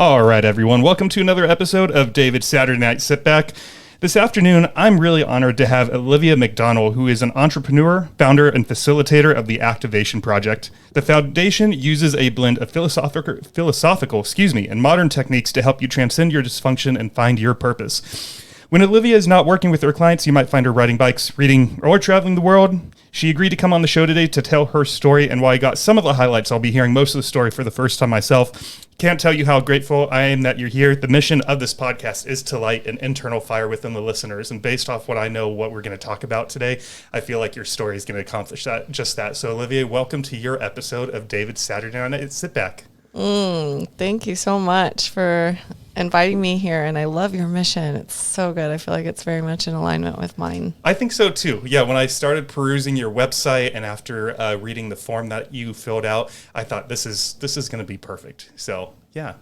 All right, everyone. Welcome to another episode of David's Saturday Night Sitback. This afternoon, I'm really honored to have Olivia McDonald, who is an entrepreneur, founder, and facilitator of the Activation Project. The foundation uses a blend of philosophical, and modern techniques to help you transcend your dysfunction and find your purpose. When Olivia is not working with her clients, you might find her riding bikes, reading, or traveling the world. She agreed to come on the show today to tell her story, and while I got some of the highlights, I'll be hearing most of the story for the first time myself. Can't tell you how grateful I am that you're here. The mission of this podcast is to light an internal fire within the listeners, and based off what I know, what we're going to talk about today, I feel like your story is going to accomplish that. So, Olivia, welcome to your episode of David's Saturday Night Sitback. Thank you so much for inviting me here, and I love your mission. It's so good. I feel like it's very much in alignment with mine. I think so too. Yeah, when I started perusing your website and after reading the form that you filled out, I thought this is going to be perfect. So, yeah.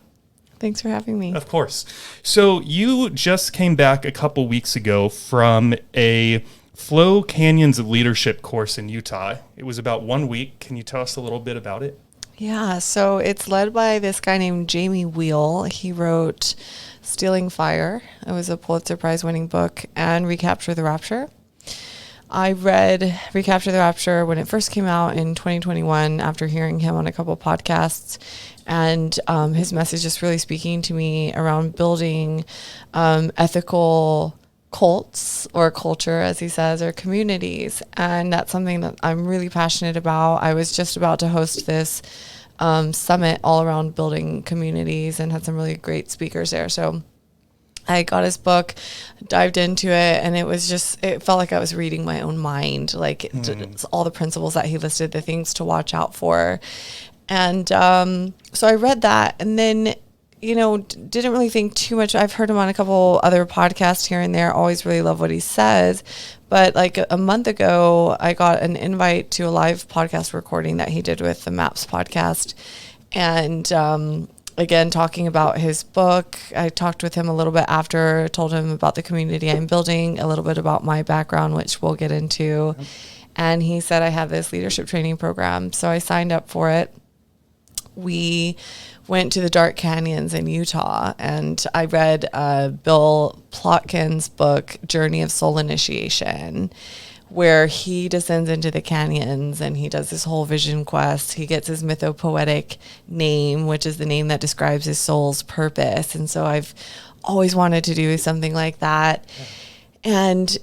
Thanks for having me. Of course. So, you just came back a couple weeks ago from a Flow Canyons of Leadership course in Utah. It was about 1 week. Can you tell us a little bit about it? Yeah, so it's led by this guy named Jamie Wheel. He wrote Stealing Fire. It was a Pulitzer Prize winning book, and Recapture the Rapture. I read Recapture the Rapture when it first came out in 2021 after hearing him on a couple podcasts, and his message is really speaking to me around building ethical cults or culture, as he says, or communities. And that's something that I'm really passionate about. I was just about to host this summit all around building communities and had some really great speakers there. So I got his book, dived into it, and it felt like I was reading my own mind, like all the principles that he listed, the things to watch out for. And so I read that, and then didn't really think too much. I've heard him on a couple other podcasts here and there. Always really love what he says. But like a month ago, I got an invite to a live podcast recording that he did with the MAPS podcast. And again, talking about his book. I talked with him a little bit after, told him about the community I'm building, a little bit about my background, which we'll get into. And he said, I have this leadership training program. So I signed up for it. We went to the dark canyons in Utah, and I read Bill Plotkin's book, Journey of Soul Initiation, where he descends into the canyons and he does this whole vision quest. He gets his mythopoetic name, which is the name that describes his soul's purpose. And so I've always wanted to do something like that. And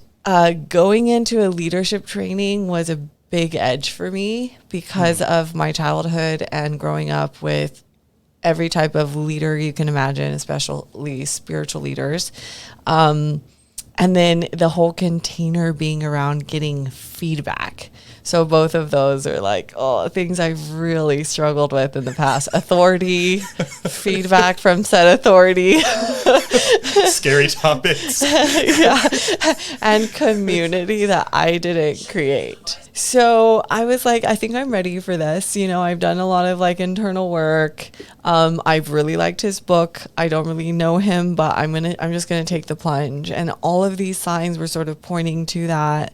going into a leadership training was a big edge for me because of my childhood and growing up with every type of leader you can imagine, especially spiritual leaders. And then the whole container being around getting feedback. So both of those are like, things I've really struggled with in the past. Authority, feedback from said authority. Scary topics. Yeah. And community that I didn't create. So I was like, I think I'm ready for this. I've done a lot of like internal work. I've really liked his book. I don't really know him, but I'm just gonna take the plunge. And all of these signs were sort of pointing to that.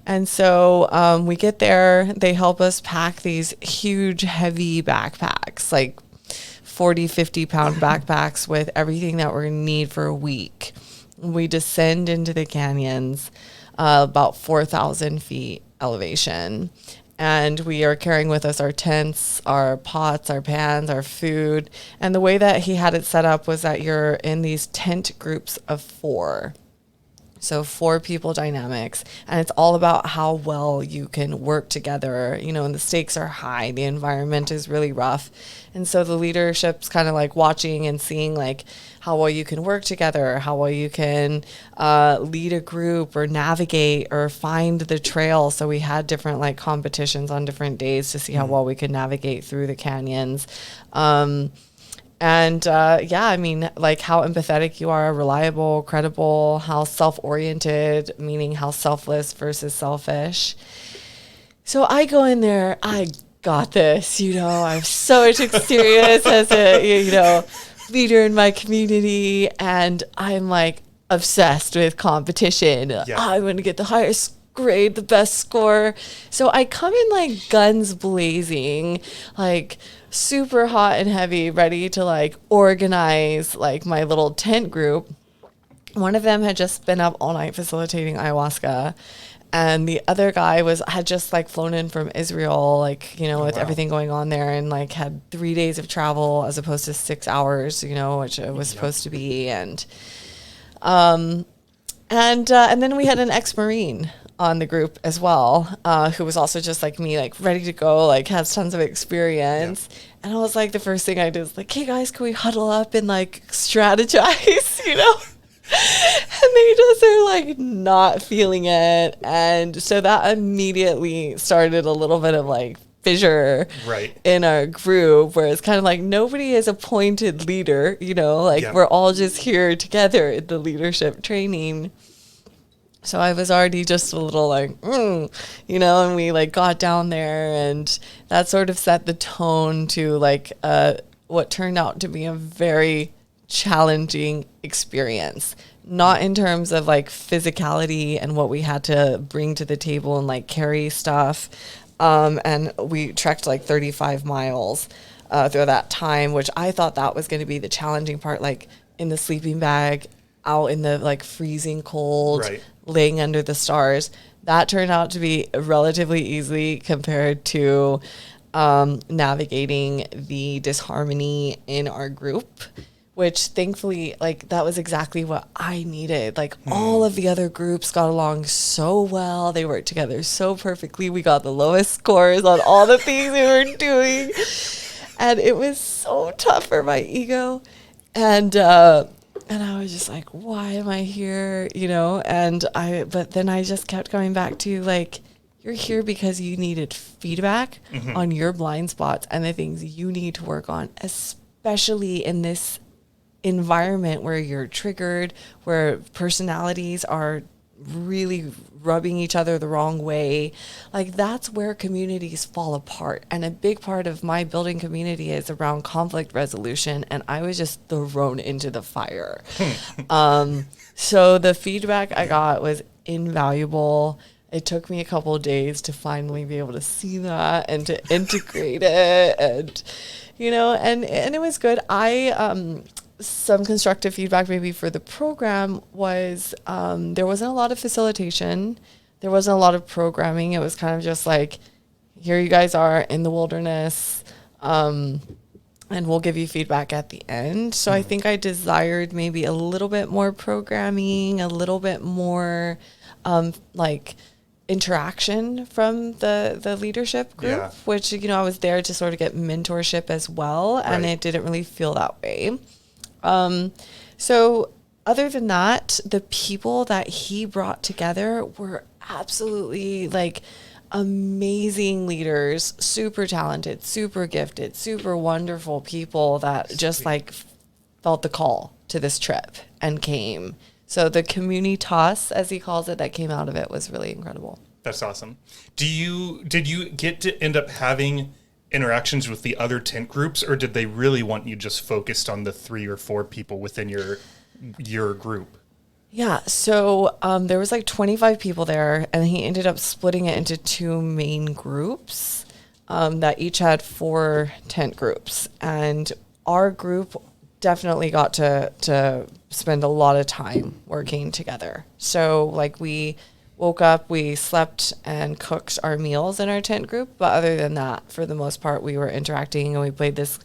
And so we get there, they help us pack these huge, heavy backpacks, like 40, 50 pound backpacks with everything that we're gonna need for a week. We descend into the canyons, about 4,000 feet elevation. And we are carrying with us our tents, our pots, our pans, our food. And the way that he had it set up was that you're in these tent groups of 4. So 4 people dynamics, and it's all about how well you can work together, and the stakes are high. The environment is really rough. And so the leadership's kind of like watching and seeing like how well you can work together, how well you can lead a group or navigate or find the trail. So we had different like competitions on different days to see how well we could navigate through the canyons. And like how empathetic you are, reliable, credible, how self-oriented, meaning how selfless versus selfish. So I go in there, I got this, I have so much experience as a, leader in my community, and I'm like obsessed with competition. Yeah. I'm going to get the highest grade, the best score. So I come in like guns blazing, like super hot and heavy, ready to like organize like my little tent group. One of them had just been up all night facilitating ayahuasca, and the other guy had just like flown in from Israel, like, you know, with everything going on there, and like had 3 days of travel as opposed to 6 hours, you know, which it was supposed to be. And then we had an ex-Marine on the group as well, who was also just like me, like ready to go, like has tons of experience. Yeah. And I was like, the first thing I did was like, hey guys, can we huddle up and like strategize, you know? And they just are like not feeling it. And so that immediately started a little bit of like fissure in our group, where it's kind of like nobody is appointed leader, you know, like we're all just here together in the leadership training. So I was already just a little like, you know, and we like got down there, and that sort of set the tone to like what turned out to be a very challenging experience. Not in terms of like physicality and what we had to bring to the table and like carry stuff. And we trekked like 35 miles through that time, which I thought that was going to be the challenging part, like in the sleeping bag, out in the like freezing cold, laying under the stars. That turned out to be relatively easy compared to navigating the disharmony in our group, which thankfully, like, that was exactly what I needed. Like, all of the other groups got along so well. They worked together so perfectly. We got the lowest scores on all the things we were doing. And it was so tough for my ego. And I was just like, why am I here? You know, but then I just kept coming back to, like, you're here because you needed feedback on your blind spots and the things you need to work on, especially in this environment where you're triggered, where personalities are really rubbing each other the wrong way. Like, that's where communities fall apart. And a big part of my building community is around conflict resolution. And I was just thrown into the fire. So the feedback I got was invaluable. It took me a couple of days to finally be able to see that and to integrate it. And, you know, and it was good. Some constructive feedback maybe for the program was there wasn't a lot of facilitation. There wasn't a lot of programming. It was kind of just like, here you guys are in the wilderness, and we'll give you feedback at the end. So I think I desired maybe a little bit more programming, a little bit more like interaction from the leadership group, which, you know, I was there to sort of get mentorship as well, and it didn't really feel that way. So other than that, the people that he brought together were absolutely like amazing leaders, super talented, super gifted, super wonderful people that just like felt the call to this trip and came. So the communitas, as he calls it, that came out of it was really incredible. That's awesome. Did you get to end up having interactions with the other tent groups, or did they really want you just focused on the 3 or 4 people within your group? Yeah, so there was like 25 people there, and he ended up splitting it into 2 main groups that each had 4 tent groups. And our group definitely got to spend a lot of time working together. So like we woke up, we slept and cooked our meals in our tent group. But other than that, for the most part, we were interacting, and we played this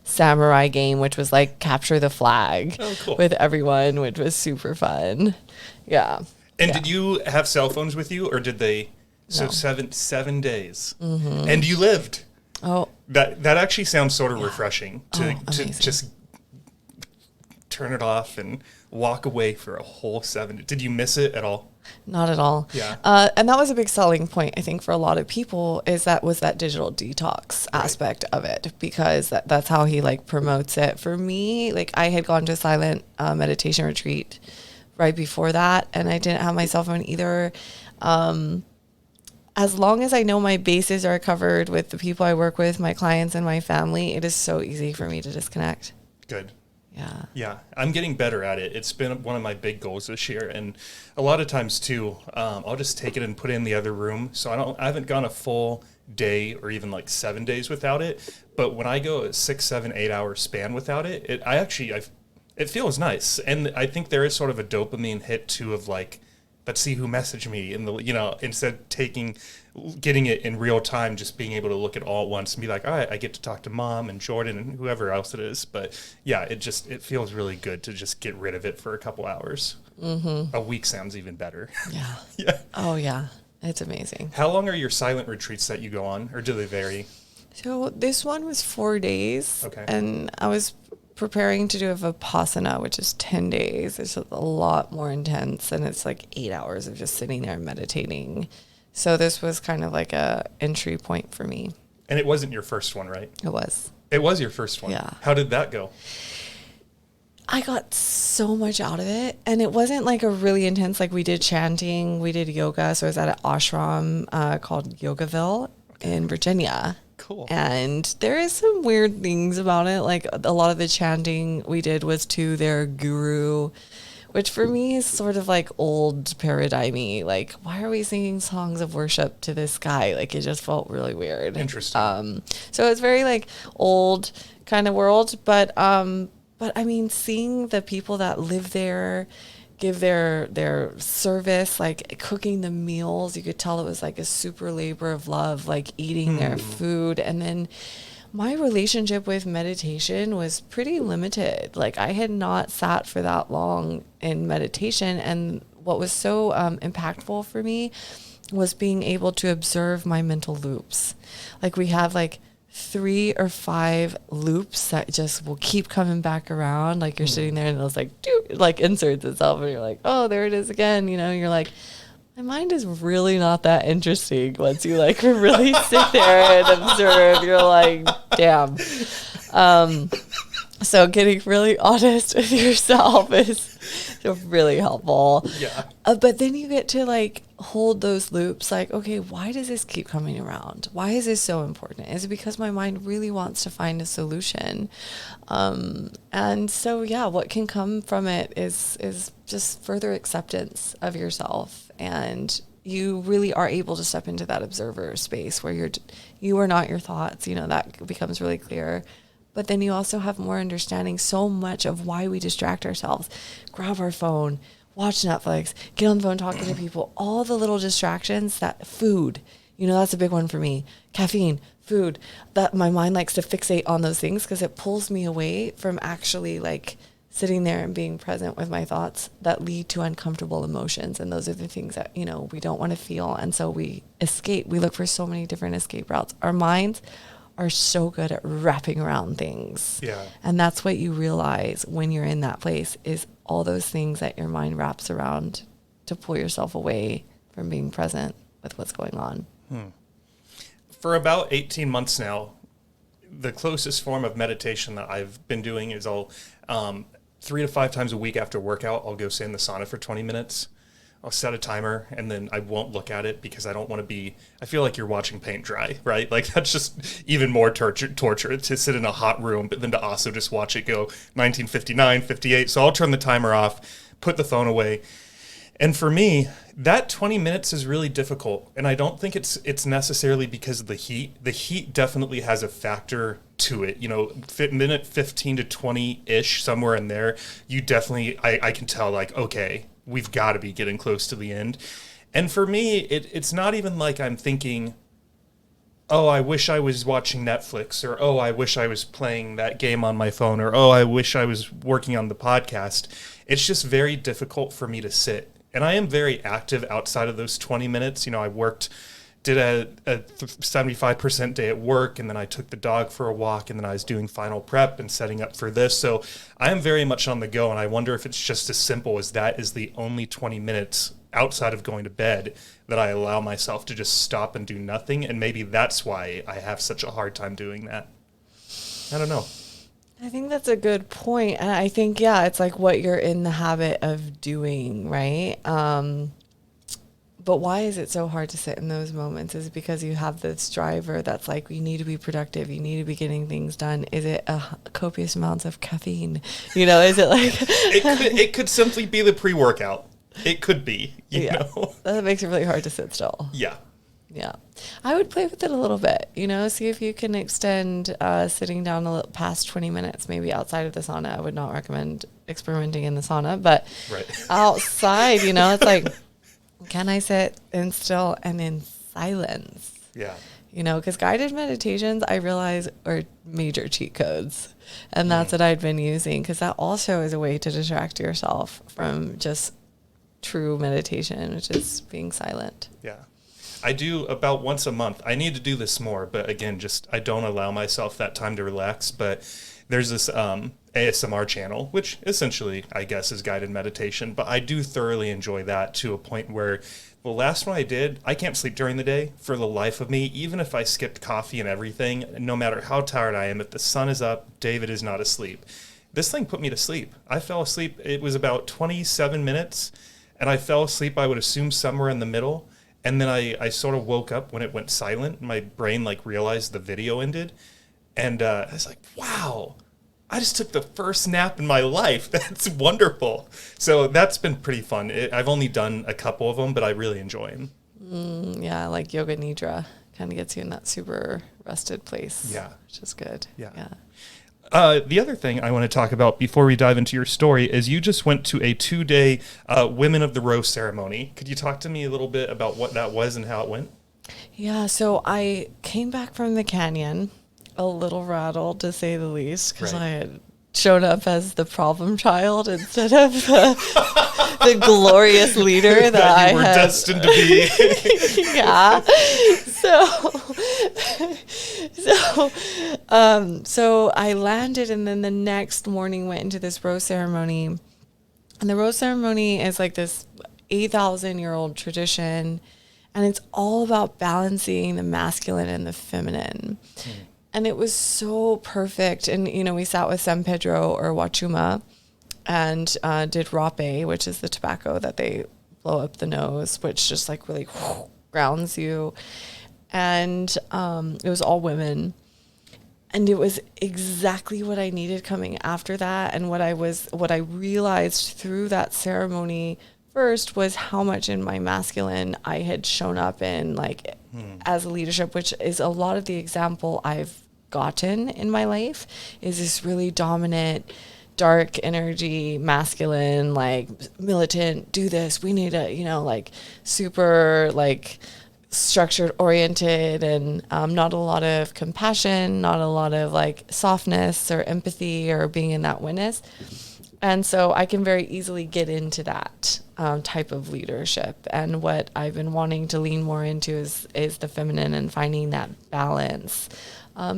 samurai game, which was like capture the flag with everyone, which was super fun. Yeah. And did you have cell phones with you, or did they? So no. 7 days. And you lived. Oh. That actually sounds sort of refreshing to just turn it off and walk away for a whole 7. Did you miss it at all? Not at all. Yeah. And that was a big selling point, I think, for a lot of people, is that digital detox aspect of it, because that's how he like promotes it. For me, like, I had gone to a silent meditation retreat right before that, and I didn't have my cell phone either. As long as I know my bases are covered with the people I work with, my clients and my family, it is so easy for me to disconnect. Good. Yeah, I'm getting better at it. It's been one of my big goals this year, and a lot of times too, I'll just take it and put it in the other room. So I haven't gone a full day or even like 7 days without it. But when I go a 6, 7, 8 hour span without it, it feels nice, and I think there is sort of a dopamine hit too of like, let's see who messaged me, and instead of getting it in real time, just being able to look at all at once and be like, all right, I get to talk to Mom and Jordan and whoever else it is. But yeah, it feels really good to just get rid of it for a couple hours. A week sounds even better. Yeah. Yeah. Oh, yeah. It's amazing. How long are your silent retreats that you go on, or do they vary? So this one was 4 days. Okay. And I was preparing to do a Vipassana, which is 10 days. It's a lot more intense, and it's like 8 hours of just sitting there meditating. So this was kind of like a entry point for me. And it wasn't your first one, right? It was. It was your first one. Yeah. How did that go? I got so much out of it, and it wasn't like a really intense, like we did chanting, we did yoga. So I was at an ashram called Yogaville in Virginia. Cool. And there is some weird things about it. Like a lot of the chanting we did was to their guru, which for me is sort of like old paradigm-y. Like, why are we singing songs of worship to this guy? Like, it just felt really weird. Interesting. So it's very like old kind of world. But I mean, seeing the people that live there give their service, like cooking the meals, you could tell it was like a super labor of love, like eating their food. And then my relationship with meditation was pretty limited. Like I had not sat for that long in meditation. And what was so impactful for me was being able to observe my mental loops. Like we have like 3 or 5 loops that just will keep coming back around. Like you're sitting there and it's like, like inserts itself and you're like, oh, there it is again. You know, you're like, my mind is really not that interesting once you like really sit there and observe. You're like, damn. So getting really honest with yourself is really helpful. Yeah. But then you get to like hold those loops like, okay, why does this keep coming around? Why is this so important? Is it because my mind really wants to find a solution? And so, yeah, what can come from it is just further acceptance of yourself. And you really are able to step into that observer space where you are not your thoughts. You know, that becomes really clear. But then you also have more understanding so much of why we distract ourselves. Grab our phone, watch Netflix, get on the phone talking to people, all the little distractions. That food, you know, that's a big one for me. Caffeine, food, that my mind likes to fixate on those things because it pulls me away from actually like sitting there and being present with my thoughts that lead to uncomfortable emotions. And those are the things that, you know, we don't want to feel. And so we escape. We look for so many different escape routes. Our minds are so good at wrapping around things. Yeah. And that's what you realize when you're in that place is all those things that your mind wraps around to pull yourself away from being present with what's going on. For about 18 months now, the closest form of meditation that I've been doing is I'll 3 to 5 times a week after workout, I'll go sit in the sauna for 20 minutes. I'll set a timer and then I won't look at it because I don't want to I feel like you're watching paint dry, right? Like that's just even more torture to sit in a hot room, but then to also just watch it go 1959, 58. So I'll turn the timer off, put the phone away. And for me, that 20 minutes is really difficult. And I don't think it's necessarily because of the heat. The heat definitely has a factor to it. You know, minute 15 to 20-ish, somewhere in there, you definitely, I can tell like, okay, we've got to be getting close to the end. And for me, it's not even like I'm thinking, oh, I wish I was watching Netflix, or oh, I wish I was playing that game on my phone, or oh, I wish I was working on the podcast. It's just very difficult for me to sit. And I am very active outside of those 20 minutes. You know, did a 75% day at work, and then I took the dog for a walk, and then I was doing final prep and setting up for this. So I am very much on the go, and I wonder if it's just as simple as that is the only 20 minutes outside of going to bed that I allow myself to just stop and do nothing, and maybe that's why I have such a hard time doing that. I don't know. I think that's a good point. And I think, yeah, it's like what you're in the habit of doing, right? But why is it so hard to sit in those moments? Is it because you have this driver that's like, you need to be productive, you need to be getting things done? Is it copious amounts of caffeine? Is it like... it could simply be the pre-workout. It could be, you know? That makes it really hard to sit still. Yeah. Yeah. I would play with it a little bit, see if you can extend sitting down a little past 20 minutes, maybe outside of the sauna. I would not recommend experimenting in the sauna, but outside, it's like, can I sit and still and in silence? Yeah. Because guided meditations, I realize, are major cheat codes. And that's what I'd been using, because that also is a way to distract yourself from just true meditation, which is being silent. Yeah. I do about once a month. I need to do this more, but again, I don't allow myself that time to relax. But there's this ASMR channel, which essentially, I guess, is guided meditation. But I do thoroughly enjoy that to a point where the last one I did, I can't sleep during the day for the life of me. Even if I skipped coffee and everything, no matter how tired I am, if the sun is up, David is not asleep. This thing put me to sleep. I fell asleep. It was about 27 minutes, and I fell asleep, I would assume, somewhere in the middle. And then I sort of woke up when it went silent. My brain realized the video ended. And I was like, wow, I just took the first nap in my life. That's wonderful. So that's been pretty fun. I've only done a couple of them, but I really enjoy them. Yeah, like yoga nidra kind of gets you in that super rested place. Yeah. Which is good. Yeah. The other thing I want to talk about before we dive into your story is you just went to a 2-day Women of the Rose ceremony. Could you talk to me a little bit about what that was and how it went? Yeah, so I came back from the canyon a little rattled, to say the least, because I had shown up as the problem child instead of the glorious leader that you were destined to be. Yeah. So I landed, and then the next morning went into this rose ceremony. And the rose ceremony is like this 8,000-year-old tradition, and it's all about balancing the masculine and the feminine. And it was so perfect. And, we sat with San Pedro or Wachuma and did rape, which is the tobacco that they blow up the nose, which just really grounds you. And it was all women. And it was exactly what I needed coming after that. And what I realized through that ceremony first was how much in my masculine I had shown up in, as a leadership, which is a lot of the example I've gotten in my life, is this really dominant, dark energy, masculine, militant, do this, we need a, super, structured, oriented, and not a lot of compassion, not a lot of softness or empathy or being in that witness. And so I can very easily get into that type of leadership. And what I've been wanting to lean more into is the feminine and finding that balance.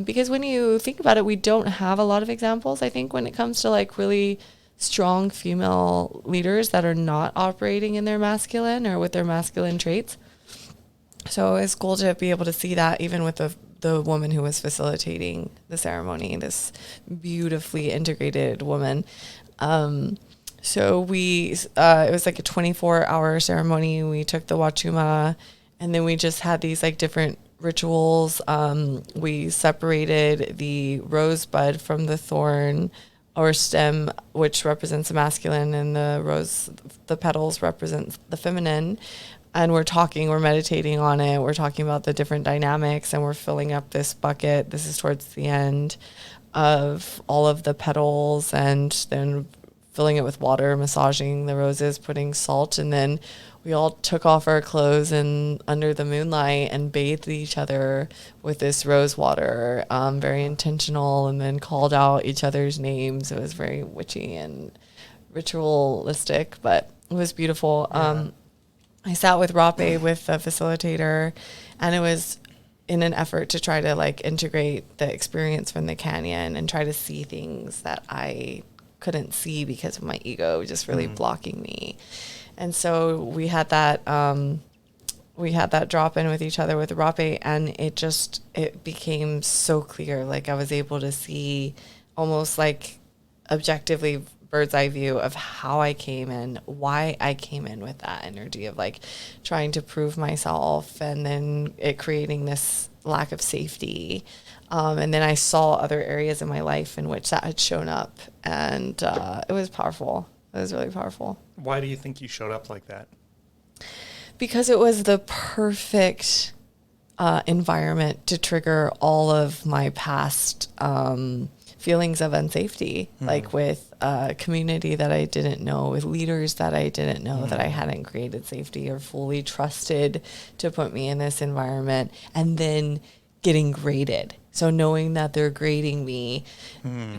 Because when you think about it, we don't have a lot of examples, I think, when it comes to really strong female leaders that are not operating in their masculine or with their masculine traits. So it's cool to be able to see that even with the woman who was facilitating the ceremony, this beautifully integrated woman. So it was like a 24-hour ceremony. We took the Wachuma, and then we just had these different rituals. We separated the rosebud from the thorn or stem, which represents the masculine, and the petals represent the feminine. And we're meditating on it. We're talking about the different dynamics, and we're filling up this bucket. This is towards the end of all of the petals, and then filling it with water, massaging the roses, putting salt, and then we all took off our clothes and under the moonlight and bathed each other with this rose water, very intentional, and then called out each other's names. It was very witchy and ritualistic, but it was beautiful. Yeah. I sat with Rape, with the facilitator, and it was in an effort to try to integrate the experience from the canyon and try to see things that I couldn't see because of my ego just really blocking me. And so we had that drop in with each other with Rape, and it became so clear. I was able to see almost objectively bird's eye view of how I came in, why I came in with that energy of like trying to prove myself, and then it creating this lack of safety. And then I saw other areas in my life in which that had shown up, and it was powerful. It was really powerful. Why do you think you showed up like that? Because it was the perfect environment to trigger all of my past feelings of unsafety, like with a community that I didn't know, with leaders that I didn't know, that I hadn't created safety or fully trusted to put me in this environment, and then getting graded. So knowing that they're grading me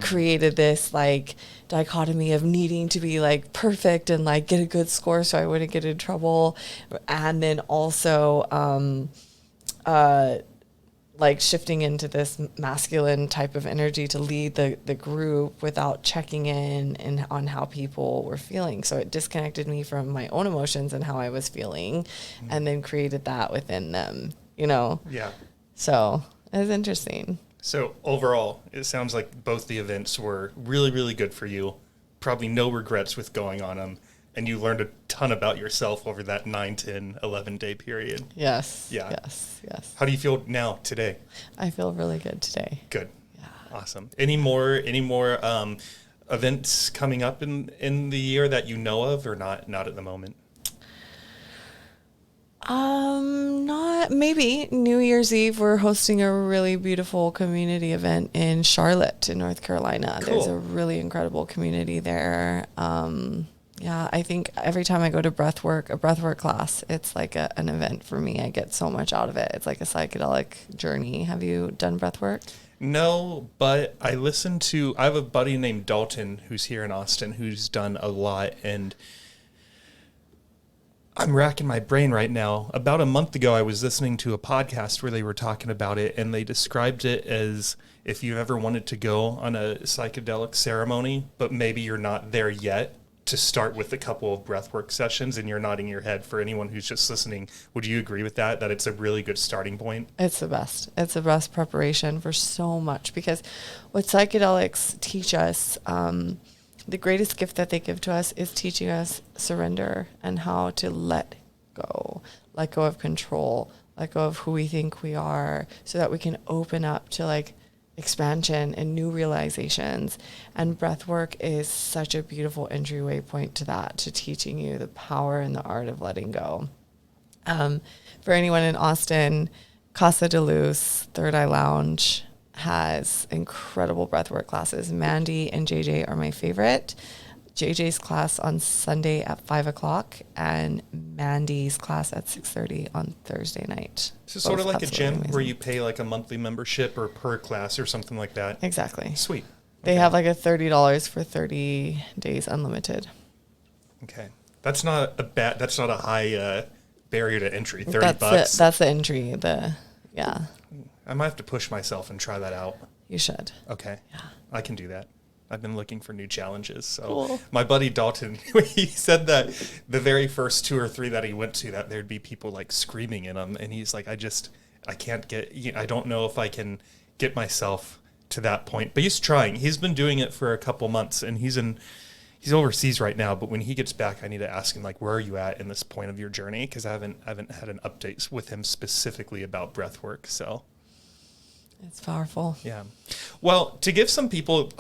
created this like dichotomy of needing to be like perfect and like get a good score so I wouldn't get in trouble. And then also like shifting into this masculine type of energy to lead the group without checking in and on how people were feeling. So it disconnected me from my own emotions and how I was feeling, and then created that within them, you know? Yeah. So it was interesting. So overall, it sounds like both the events were really, really good for you. Probably no regrets with going on them. And you learned a ton about yourself over that 9, 10, 11-day period. Yes. Yeah. Yes. How do you feel now, today? I feel really good today. Good. Yeah. Awesome. Any more events coming up in the year that you know of, or not at the moment? Not maybe New Year's Eve. We're hosting a really beautiful community event in Charlotte, in North Carolina. Cool. There's a really incredible community there. Yeah, I think every time I go to a breathwork class, it's like an event for me. I get so much out of it. It's like a psychedelic journey. Have you done breathwork? No, but I have a buddy named Dalton who's here in Austin who's done a lot, and I'm racking my brain right now. About a month ago, I was listening to a podcast where they were talking about it, and they described it as if you ever wanted to go on a psychedelic ceremony, but maybe you're not there yet, to start with a couple of breathwork sessions. And you're nodding your head. For anyone who's just listening, would you agree with that it's a really good starting point? It's the best. It's the best preparation for so much, because what psychedelics teach us, the greatest gift that they give to us is teaching us surrender and how to let go of control, let go of who we think we are, so that we can open up to like expansion and new realizations. And breath work is such a beautiful entryway point to that, to teaching you the power and the art of letting go. For anyone in Austin, Casa de Luz, Third Eye Lounge has incredible breathwork classes. Mandy and JJ are my favorite. JJ's class on Sunday at 5:00 and Mandy's class at 6:30 on Thursday night. So sort of like a gym amazing. where you pay like a monthly membership or per class or something like that. Exactly. Sweet. They have like a $30 for 30 days unlimited. Okay. That's not a high barrier to entry. $30. That's the entry. Yeah, I might have to push myself and try that out. you should. Okay. Yeah. I can do that. I've been looking for new challenges. So Cool. My buddy Dalton, he said that the very first 2 or 3 that he went to, that there'd be people like screaming in them. And he's like, I don't know if I can get myself to that point, but he's trying. He's been doing it for a couple months, and he's overseas right now. But when he gets back, I need to ask him, like, where are you at in this point of your journey? Because I haven't had an update with him specifically about breath work. So It's powerful. yeah. Well, to give some people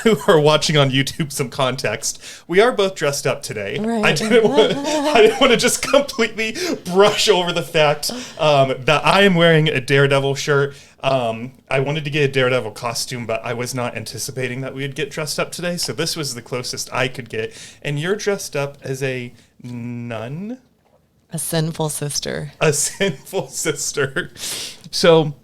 who are watching on YouTube some context, we are both dressed up today. Right. I didn't want to just completely brush over the fact that I am wearing a Daredevil shirt. I wanted to get a Daredevil costume, but I was not anticipating that we would get dressed up today. So this was the closest I could get. And you're dressed up as a nun? A sinful sister. A sinful sister. So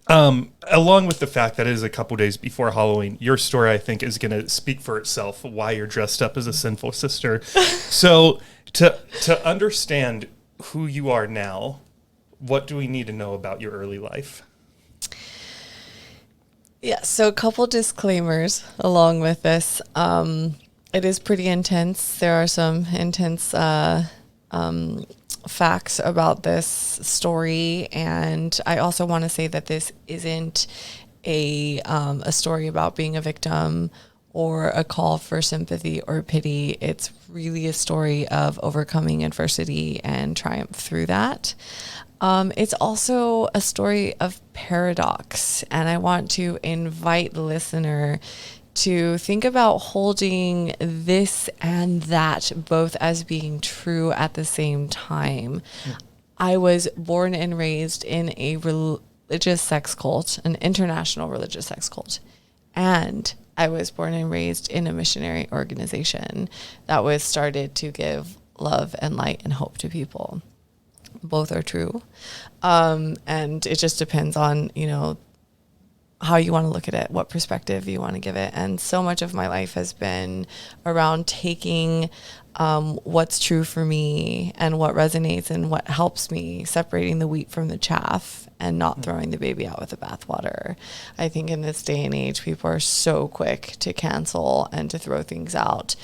along with the fact that it is a couple days before Halloween, your story, I think, is going to speak for itself, why you're dressed up as a sinful sister. So to understand who you are now, what do we need to know about your early life? Yeah, so a couple disclaimers along with this. It is pretty intense. There are some intense facts about this story, and I also want to say that this isn't a story about being a victim or a call for sympathy or pity. It's really a story of overcoming adversity and triumph through that. It's also a story of paradox, and I want to invite the listener to think about holding this and that both as being true at the same time. I was born and raised in a religious sex cult, an international religious sex cult, and I was born and raised in a missionary organization that was started to give love and light and hope to people. Both are true. And it just depends on, how you want to look at it, what perspective you want to give it. And so much of my life has been around taking what's true for me and what resonates and what helps me, separating the wheat from the chaff and not throwing the baby out with the bathwater. I think in this day and age, people are so quick to cancel and to throw things out.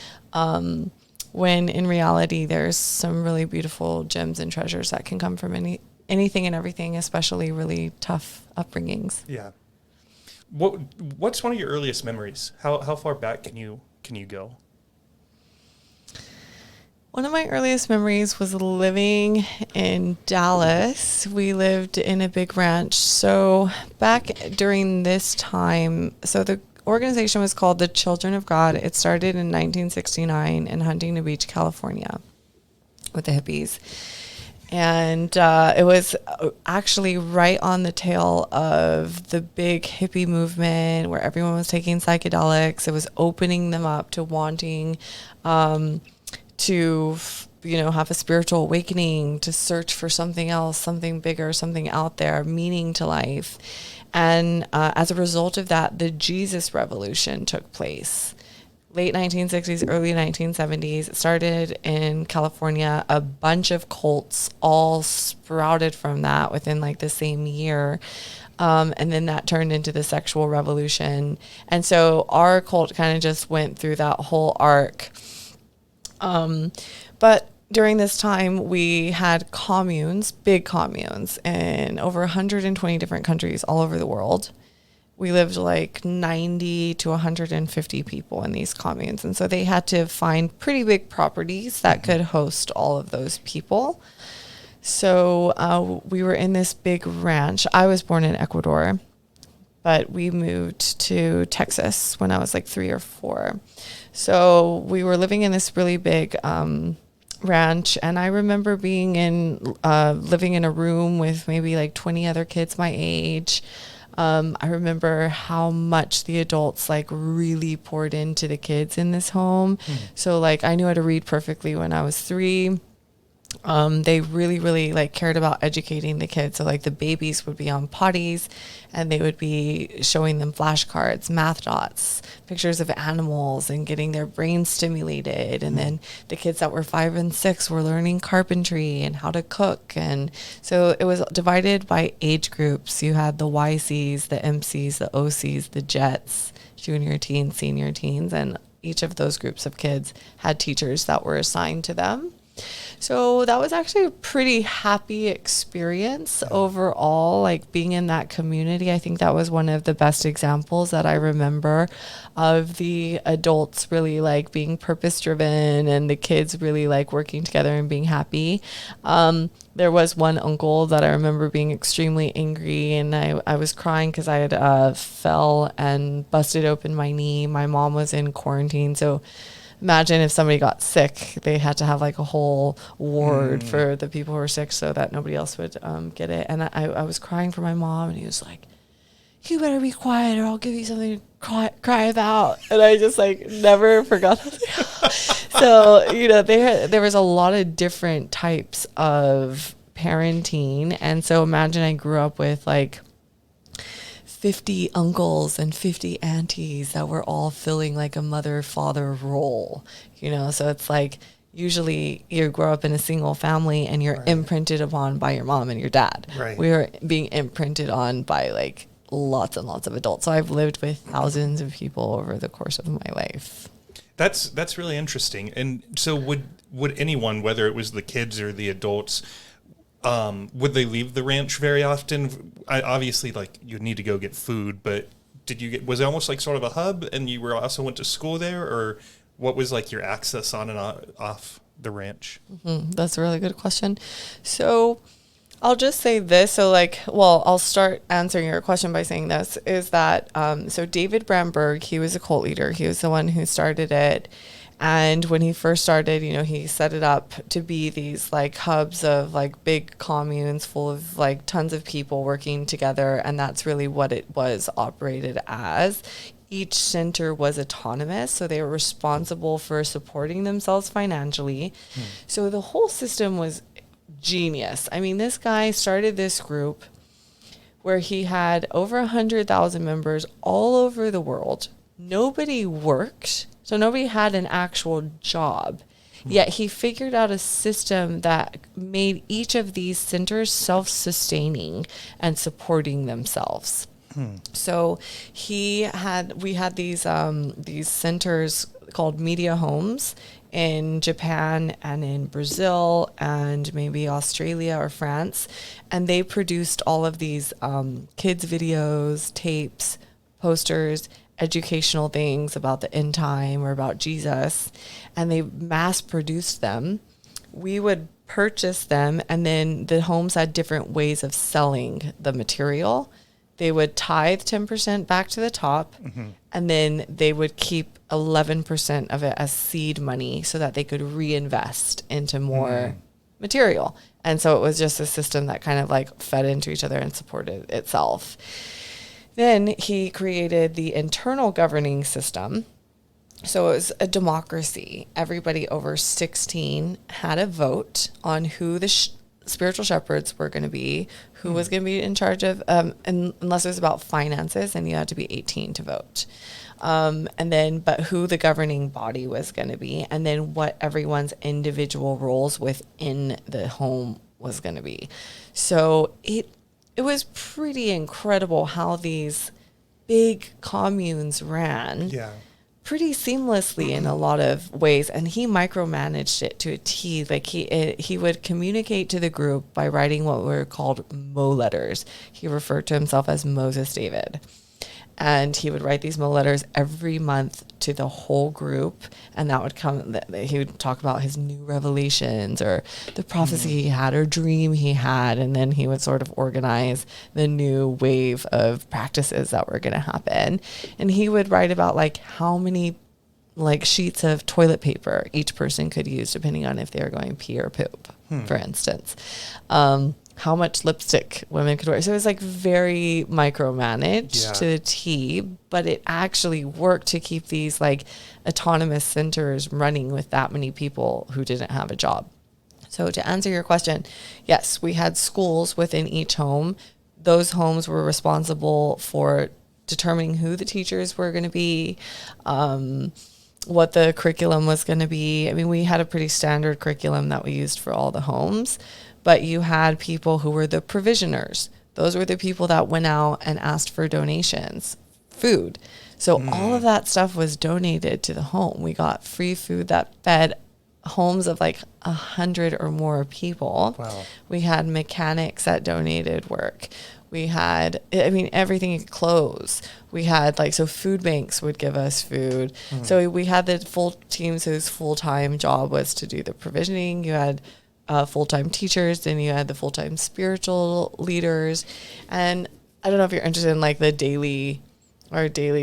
When in reality, there's some really beautiful gems and treasures that can come from anything and everything, especially really tough upbringings. Yeah. What's one of your earliest memories? How far back can you go? One of my earliest memories was living in Dallas. We lived in a big ranch. So back during this time, so the organization was called the Children of God. It started in 1969 in Huntington Beach, California, with the hippies. And it was actually right on the tail of the big hippie movement where everyone was taking psychedelics. It was opening them up to wanting to have a spiritual awakening, to search for something else, something bigger, something out there, meaning to life. And as a result of that, the Jesus Revolution took place. Late 1960s, early 1970s. It started in California. A bunch of cults all sprouted from that within like the same year. And then that turned into the sexual revolution. And so our cult kind of just went through that whole arc. But during this time, we had communes, big communes, in over 120 different countries all over the world. We lived like 90 to 150 people in these communes. And so they had to find pretty big properties that could host all of those people. So we were in this big ranch. I was born in Ecuador, but we moved to Texas when I was like 3 or 4. So we were living in this really big ranch, and I remember being living in a room with maybe like 20 other kids my age. I remember how much the adults like really poured into the kids in this home. So like I knew how to read perfectly when I was 3. They really, really like cared about educating the kids. So like the babies would be on potties and they would be showing them flashcards, math dots, pictures of animals and getting their brains stimulated. And then the kids that were 5 and 6 were learning carpentry and how to cook. And so it was divided by age groups. You had the YCs, the MCs, the OCs, the Jets, junior teens, senior teens, and each of those groups of kids had teachers that were assigned to them. So that was actually a pretty happy experience overall, like being in that community. I think that was one of the best examples that I remember of the adults really like being purpose driven and the kids really like working together and being happy. There was one uncle that I remember being extremely angry, and I was crying because I had fell and busted open my knee. My mom was in quarantine, so imagine if somebody got sick, they had to have like a whole ward for the people who were sick so that nobody else would get it. And I was crying for my mom, and he was like, "You better be quiet or I'll give you something to cry about." And I just like never forgot. So, there was a lot of different types of parenting. And so imagine I grew up with like 50 uncles and 50 aunties that were all filling like a mother-father role, so it's like usually you grow up in a single family and you're imprinted upon by your mom and your dad. We were being imprinted on by like lots and lots of adults. So I've lived with thousands of people over the course of my life. That's really interesting. And so would anyone, whether it was the kids or the adults, would they leave the ranch very often? Obviously, like you need to go get food, but was it almost like sort of a hub, and you were also went to school there, or what was like your access on and off the ranch? That's a really good question. So I'll just say this. So I'll start answering your question by saying this is that, so David Bramberg, he was a cult leader. He was the one who started it. And when he first started, he set it up to be these like hubs of like big communes full of like tons of people working together. And that's really what it was operated as. Each center was autonomous, so they were responsible for supporting themselves financially. So the whole system was genius. I mean, this guy started this group where he had over 100,000 members all over the world. Nobody worked, so nobody had an actual job. Yet he figured out a system that made each of these centers self-sustaining and supporting themselves. So we had these centers called media homes in Japan and in Brazil and maybe Australia or France. And they produced all of these kids videos, tapes, posters, educational things about the end time or about Jesus. And they mass produced them. We would purchase them, and then the homes had different ways of selling the material. They would tithe 10% back to the top, and then they would keep 11% of it as seed money so that they could reinvest into more material. And so it was just a system that kind of like fed into each other and supported itself. Then he created the internal governing system. So it was a democracy. Everybody over 16 had a vote on who the spiritual shepherds were going to be, who was going to be in charge of, unless it was about finances, and you had to be 18 to vote. But who the governing body was going to be, and then what everyone's individual roles within the home was going to be. So it was pretty incredible how these big communes ran. Yeah. Pretty seamlessly in a lot of ways, and he micromanaged it to a T. Like he would communicate to the group by writing what were called Mo letters. He referred to himself as Moses David, and he would write these Mo letters every month to the whole group, and that would come. He would talk about his new revelations or the prophecy he had or dream he had, and then he would sort of organize the new wave of practices that were going to happen. And he would write about like how many like sheets of toilet paper each person could use depending on if they were going pee or poop, for instance. How much lipstick women could wear. So it was like very micromanaged to the T, but it actually worked to keep these like autonomous centers running with that many people who didn't have a job. So to answer your question, yes, we had schools within each home. Those homes were responsible for determining who the teachers were going to be, what the curriculum was going to be. I mean, we had a pretty standard curriculum that we used for all the homes. But you had people who were the provisioners. Those were the people that went out and asked for donations, food. So all of that stuff was donated to the home. We got free food that fed homes of like 100 or more people. Wow. We had mechanics that donated work. We had, everything, clothes. We had so food banks would give us food. So we had the full teams whose full-time job was to do the provisioning. You had full-time teachers, then you had the full-time spiritual leaders. And I don't know if you're interested in like the daily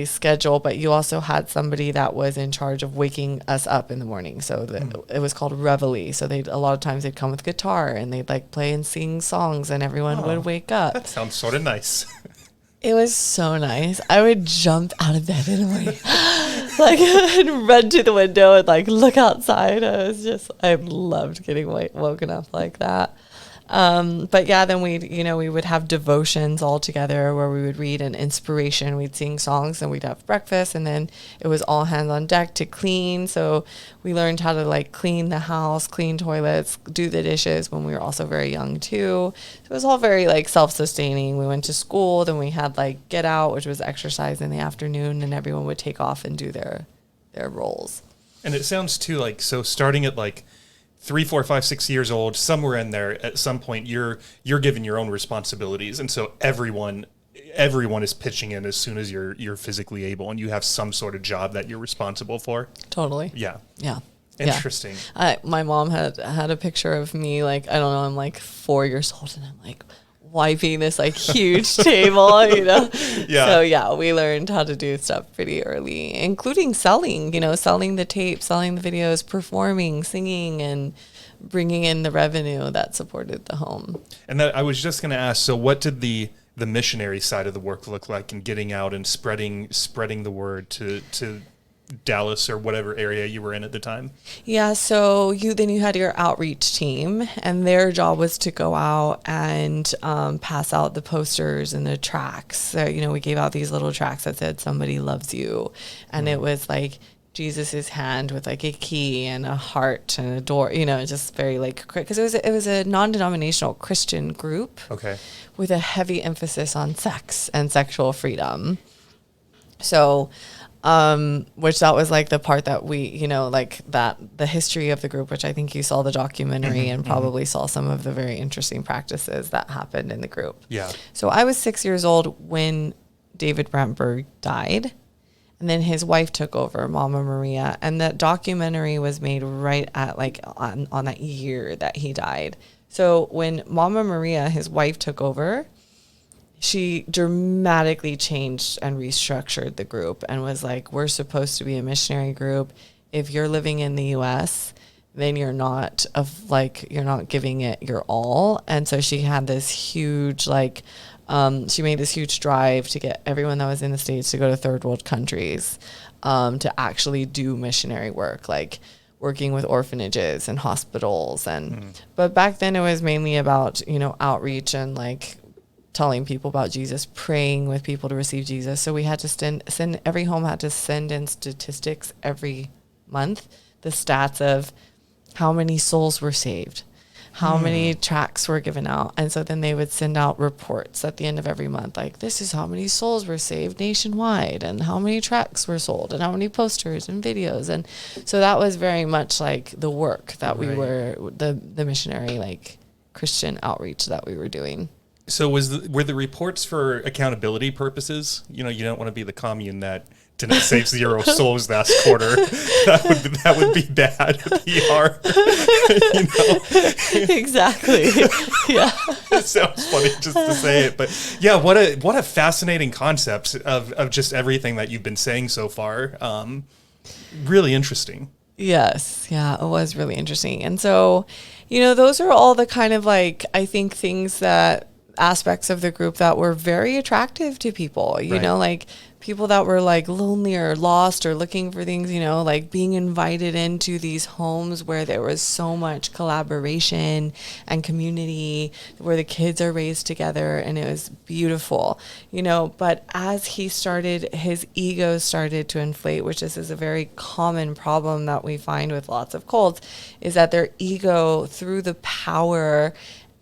schedule, but you also had somebody that was in charge of waking us up in the morning. So it was called reveille. So a lot of times they'd come with guitar and they'd like play and sing songs, and everyone would wake up. That sounds sort of nice. It was so nice. I would jump out of bed in the morning, and run to the window and look outside. I loved getting woken up like that. But yeah, then we would have devotions all together where we would read an inspiration. We'd sing songs and we'd have breakfast, and then it was all hands on deck to clean. So we learned how to clean the house, clean toilets, do the dishes when we were also very young too. So it was all very self-sustaining. We went to school, then we had get out, which was exercise in the afternoon, and everyone would take off and do their roles. And it sounds too so starting at 3, 4, 5, 6 years old, somewhere in there, at some point, you're given your own responsibilities, and so everyone everyone is pitching in as soon as you're physically able, and you have some sort of job that you're responsible for. Totally. Yeah. Yeah. Interesting. Yeah. My mom had a picture of me, like, I don't know, I'm like 4 years old, and I'm like wiping this like huge table, you know? Yeah. So yeah, we learned how to do stuff pretty early, including selling, you know, selling the tapes, selling the videos, performing, singing, and bringing in the revenue that supported the home. And that I was just going to ask, so what did the missionary side of the work look like in getting out and spreading the word to Dallas or whatever area you were in at the time? Yeah, so you had your outreach team, and their job was to go out and pass out the posters and the tracts. So, you know, we gave out these little tracts that said "Somebody loves you," and it was like Jesus's hand with like a key and a heart and a door. You know, just very like, because it was a non-denominational Christian group. Okay. With a heavy emphasis on sex and sexual freedom. So, which that was like the part that we, you know, like that the history of the group, which I think you saw the documentary and probably saw some of the very interesting practices that happened in the group. Yeah. So I was 6 years old when David Brantberg died, and then his wife took over, Mama Maria, and that documentary was made right at like on that year that he died. So when Mama Maria, his wife, took over, she dramatically changed and restructured the group and was like, we're supposed to be a missionary group. If you're living in the U.S., then you're not giving it your all. And so she had this huge, she made this huge drive to get everyone that was in the States to go to third world countries to actually do missionary work, like working with orphanages and hospitals. But back then it was mainly about, you know, outreach and like telling people about Jesus, praying with people to receive Jesus. So we had to send every home had to send in statistics every month, the stats of how many souls were saved, how many tracts were given out. And so then they would send out reports at the end of every month, like, this is how many souls were saved nationwide, and how many tracts were sold, and how many posters and videos. And so that was very much like the work that we were, the missionary, like Christian outreach that we were doing. So were the reports for accountability purposes? You know, you don't want to be the commune that didn't save 0 souls last quarter. That would be bad PR. You know? Exactly. Yeah. It sounds funny just to say it, but yeah, what a fascinating concept of just everything that you've been saying so far. Really interesting. Yes. Yeah, it was really interesting. And so, you know, those are all the kind of like, I think, aspects of the group that were very attractive to people, you know, like people that were like lonely or lost or looking for things, you know, like being invited into these homes where there was so much collaboration and community, where the kids are raised together, and it was beautiful, you know. But as his ego started to inflate, which this is a very common problem that we find with lots of cults, is that their ego, through the power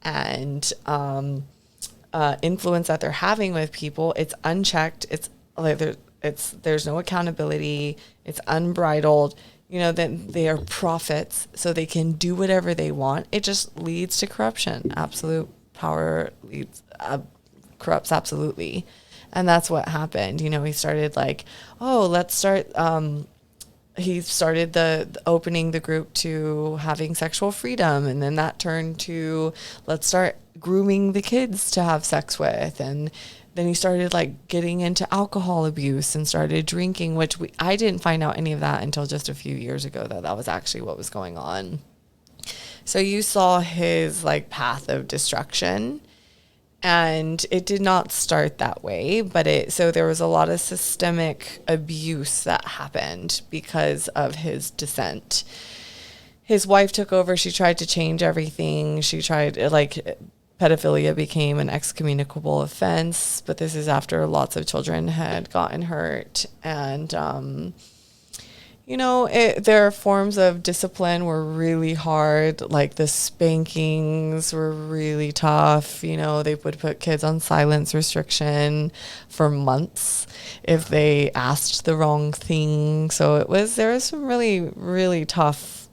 and influence that they're having with people, it's unchecked, it's like there's no accountability, it's unbridled, you know, then they are prophets, so they can do whatever they want. It just leads to corruption. Absolute power corrupts absolutely. And that's what happened. You know, he started like, he started opening the group to having sexual freedom, and then that turned to, let's start grooming the kids to have sex with. And then he started like getting into alcohol abuse and started drinking, which I didn't find out any of that until just a few years ago, that was actually what was going on. So you saw his like path of destruction. And it did not start that way, but so there was a lot of systemic abuse that happened because of his dissent. His wife took over. She tried to change everything. She tried, like, pedophilia became an excommunicable offense, but this is after lots of children had gotten hurt. And, you know, their forms of discipline were really hard. Like the spankings were really tough. You know, they would put kids on silence restriction for months if they asked the wrong thing. So there was some really, really tough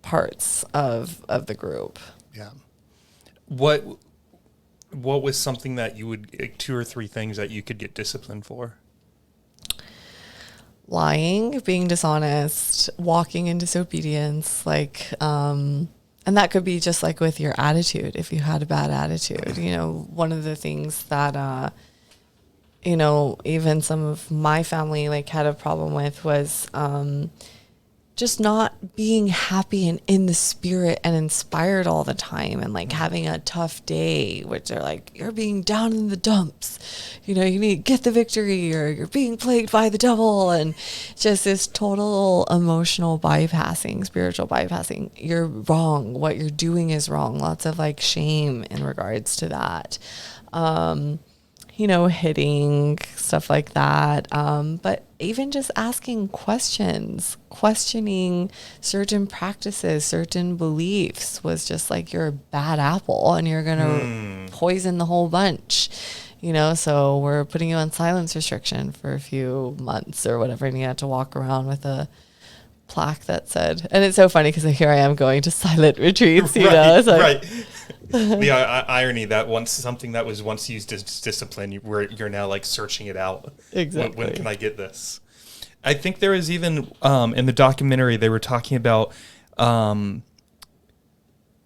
parts of the group. Yeah. What was something that you would, like, 2 or 3 things that you could get disciplined for? Lying, being dishonest, walking in disobedience, and that could be just like with your attitude. If you had a bad attitude, one of the things that, even some of my family like had a problem with was, just not being happy and in the spirit and inspired all the time, and like having a tough day, which they're like, you're being down in the dumps, you need to get the victory, or you're being plagued by the devil, and just this total emotional bypassing, spiritual bypassing. You're wrong. What you're doing is wrong. Lots of like shame in regards to that. Hitting, stuff like that. But even just asking questions, questioning certain practices, certain beliefs was just like, you're a bad apple and you're going to poison the whole bunch, so we're putting you on silence restriction for a few months or whatever. And you had to walk around with a plaque that said, and it's so funny because here I am going to silent retreats, Right. The irony that something that was once used as discipline, you're now like searching it out. Exactly. When can I get this? I think there was even in the documentary they were talking about.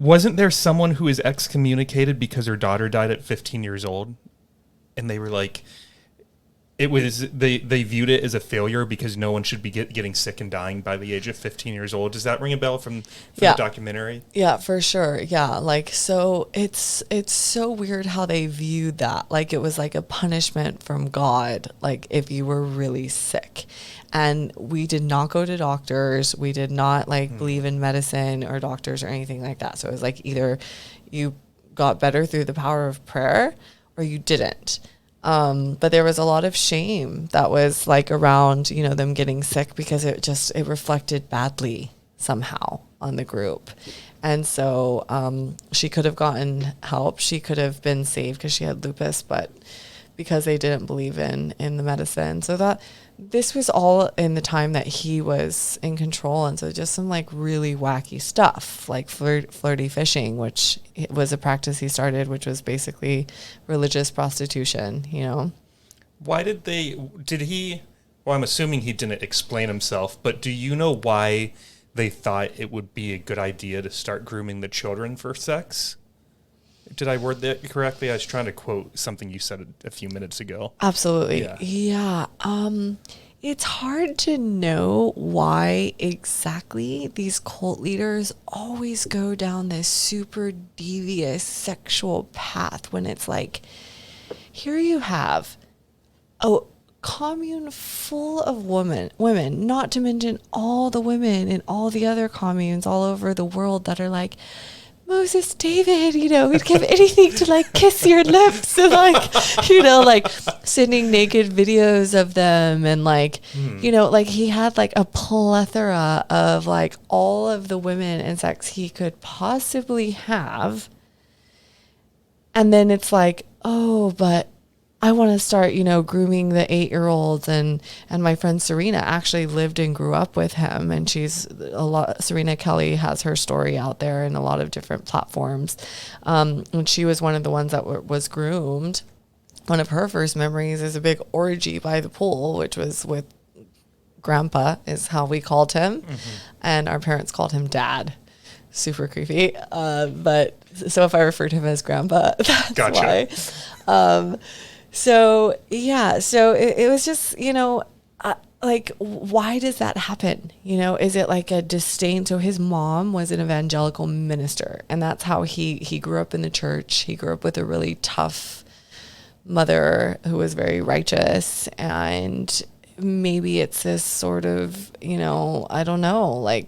Wasn't there someone who was excommunicated because her daughter died at 15 years old, and they were like, it was they viewed it as a failure because no one should be getting sick and dying by the age of 15 years old. Does that ring a bell from the documentary? Yeah, for sure. Yeah, so it's so weird how they viewed that. Like it was like a punishment from God, like if you were really sick. And we did not go to doctors. We did not believe in medicine or doctors or anything like that. So it was like either you got better through the power of prayer or you didn't. But there was a lot of shame that was like around, them getting sick because it reflected badly somehow on the group. And so she could have gotten help. She could have been saved because she had lupus, but because they didn't believe in the medicine. So that this was all in the time that he was in control. And so just some like really wacky stuff, like flirty fishing, which was a practice he started, which was basically religious prostitution, Why did he, well, I'm assuming he didn't explain himself, but do you know why they thought it would be a good idea to start grooming the children for sex? Did I word that correctly? I was trying to quote something you said a few minutes ago. Absolutely. Yeah. It's hard to know why exactly these cult leaders always go down this super devious sexual path when it's like, here you have a commune full of women, not to mention all the women in all the other communes all over the world that are like, Moses, David, we'd give anything to kiss your lips, and sending naked videos of them, and he had a plethora of all of the women and sex he could possibly have. And then it's oh, but I want to start, grooming the 8-year-olds, and my friend Serena actually lived and grew up with him, and Serena Kelly has her story out there in a lot of different platforms. And she was one of the ones that was groomed. One of her first memories is a big orgy by the pool, which was with Grandpa, is how we called him. Mm-hmm. And our parents called him Dad. Super creepy. But so if I refer to him as Grandpa, that's gotcha. Why. So it was just, why does that happen? Is it like a disdain? So his mom was an evangelical minister, and that's how he grew up in the church. He grew up with a really tough mother who was very righteous, and maybe it's this sort of, I don't know,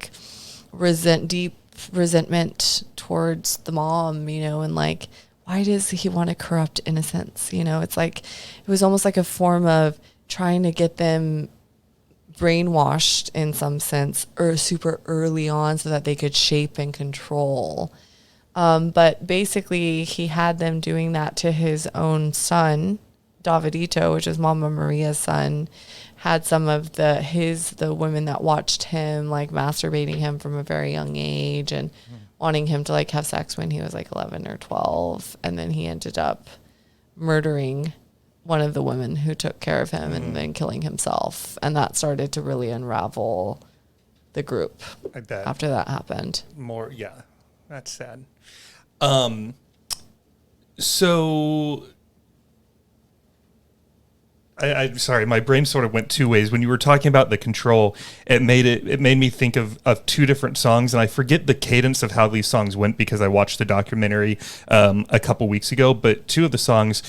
deep resentment towards the mom, and why does he want to corrupt innocence? It's it was almost like a form of trying to get them brainwashed in some sense, or super early on, so that they could shape and control. But basically he had them doing that to his own son, Davidito, which is Mama Maria's son, had some of the women that watched him masturbating him from a very young age, and wanting him to like have sex when he was like 11 or 12. And then he ended up murdering one of the women who took care of him and then killing himself. And that started to really unravel the group I bet. after that happened. Yeah, that's sad. So I'm sorry, my brain sort of went two ways. When you were talking about the control, it made me think of two different songs, and I forget the cadence of how these songs went because I watched the documentary a couple weeks ago. But two of the songs,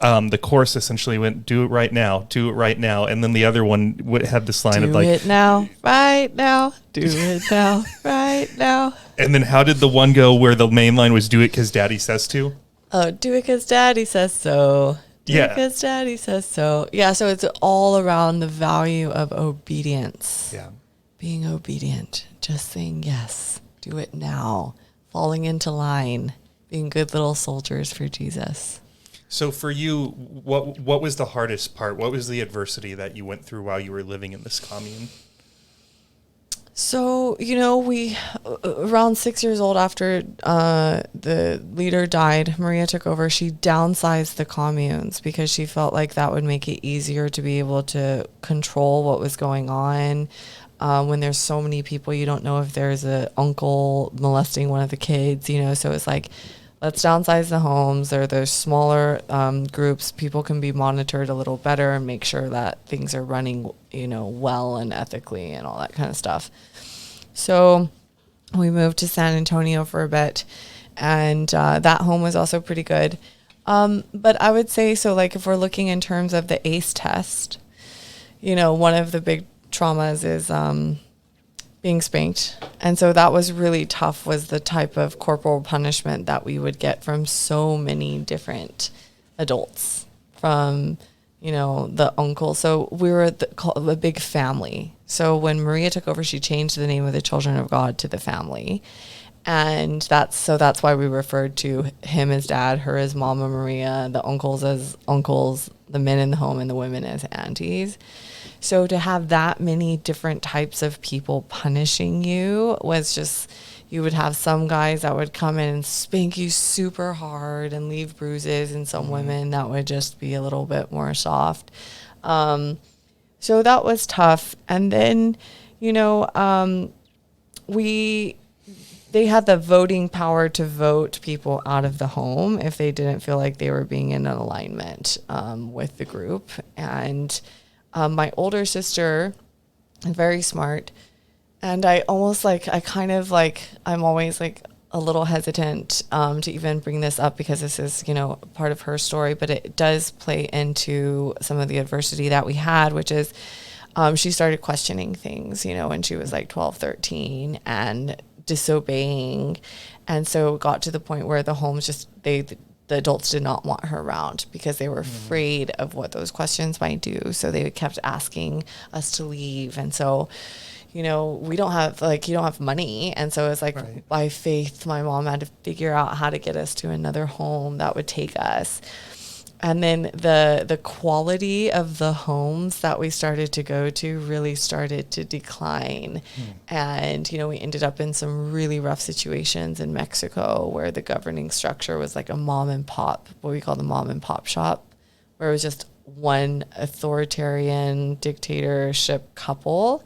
the chorus essentially went, "Do it right now, do it right now," and then the other one would have this line of like, "Do it now, right now, do it now, right now." And then how did the one go where the main line was, "Do it 'cause Daddy says to"? Oh, do it 'cause Daddy says so. Yeah. Because Daddy says so. Yeah, so it's all around the value of obedience. Yeah. Being obedient. Just saying yes. Do it now. Falling into line. Being good little soldiers for Jesus. So for you, what was the hardest part? What was the adversity that you went through while you were living in this commune? So, we, around 6 years old after the leader died, Maria took over. She downsized the communes because she felt like that would make it easier to be able to control what was going on. When there's so many people, you don't know if there's an uncle molesting one of the kids, so it's like, let's downsize the homes, or there's smaller groups. People can be monitored a little better and make sure that things are running, well and ethically and all that kind of stuff. So we moved to San Antonio for a bit, and that home was also pretty good. But I would say, so like if we're looking in terms of the ACE test, one of the big traumas is being spanked. And so that was really tough, was the type of corporal punishment that we would get from so many different adults, from, the uncle. So we were a big family. So when Maria took over, she changed the name of the Children of God to the family. And that's why we referred to him as dad, her as Mama Maria, the uncles as uncles, the men in the home and the women as aunties. So to have that many different types of people punishing you was just, you would have some guys that would come in and spank you super hard and leave bruises, and some women that would just be a little bit more soft. So that was tough. And then, they had the voting power to vote people out of the home if they didn't feel like they were being in an alignment with the group. And my older sister, very smart, and I'm always like a little hesitant to even bring this up because this is, part of her story, but it does play into some of the adversity that we had, which is she started questioning things, when she was like 12, 13 and disobeying. And so it got to the point where the homes the adults did not want her around because they were afraid of what those questions might do. So they kept asking us to leave. And so, you don't have money. And so it's like, right, by faith, my mom had to figure out how to get us to another home that would take us. And then the quality of the homes that we started to go to really started to decline. And, we ended up in some really rough situations in Mexico where the governing structure was like a mom and pop, what we call the mom and pop shop, where it was just one authoritarian dictatorship couple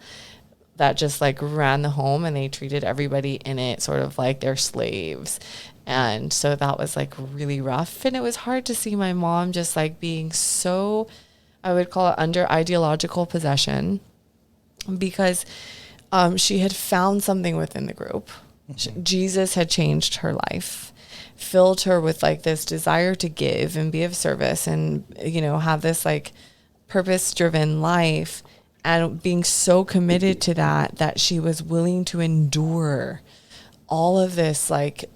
that just like ran the home, and they treated everybody in it sort of like they're slaves. And so that was like really rough. And it was hard to see my mom just like being so, I would call it under ideological possession, because she had found something within the group. Jesus had changed her life, filled her with like this desire to give and be of service and, have this like purpose-driven life, and being so committed to that she was willing to endure all of this, like,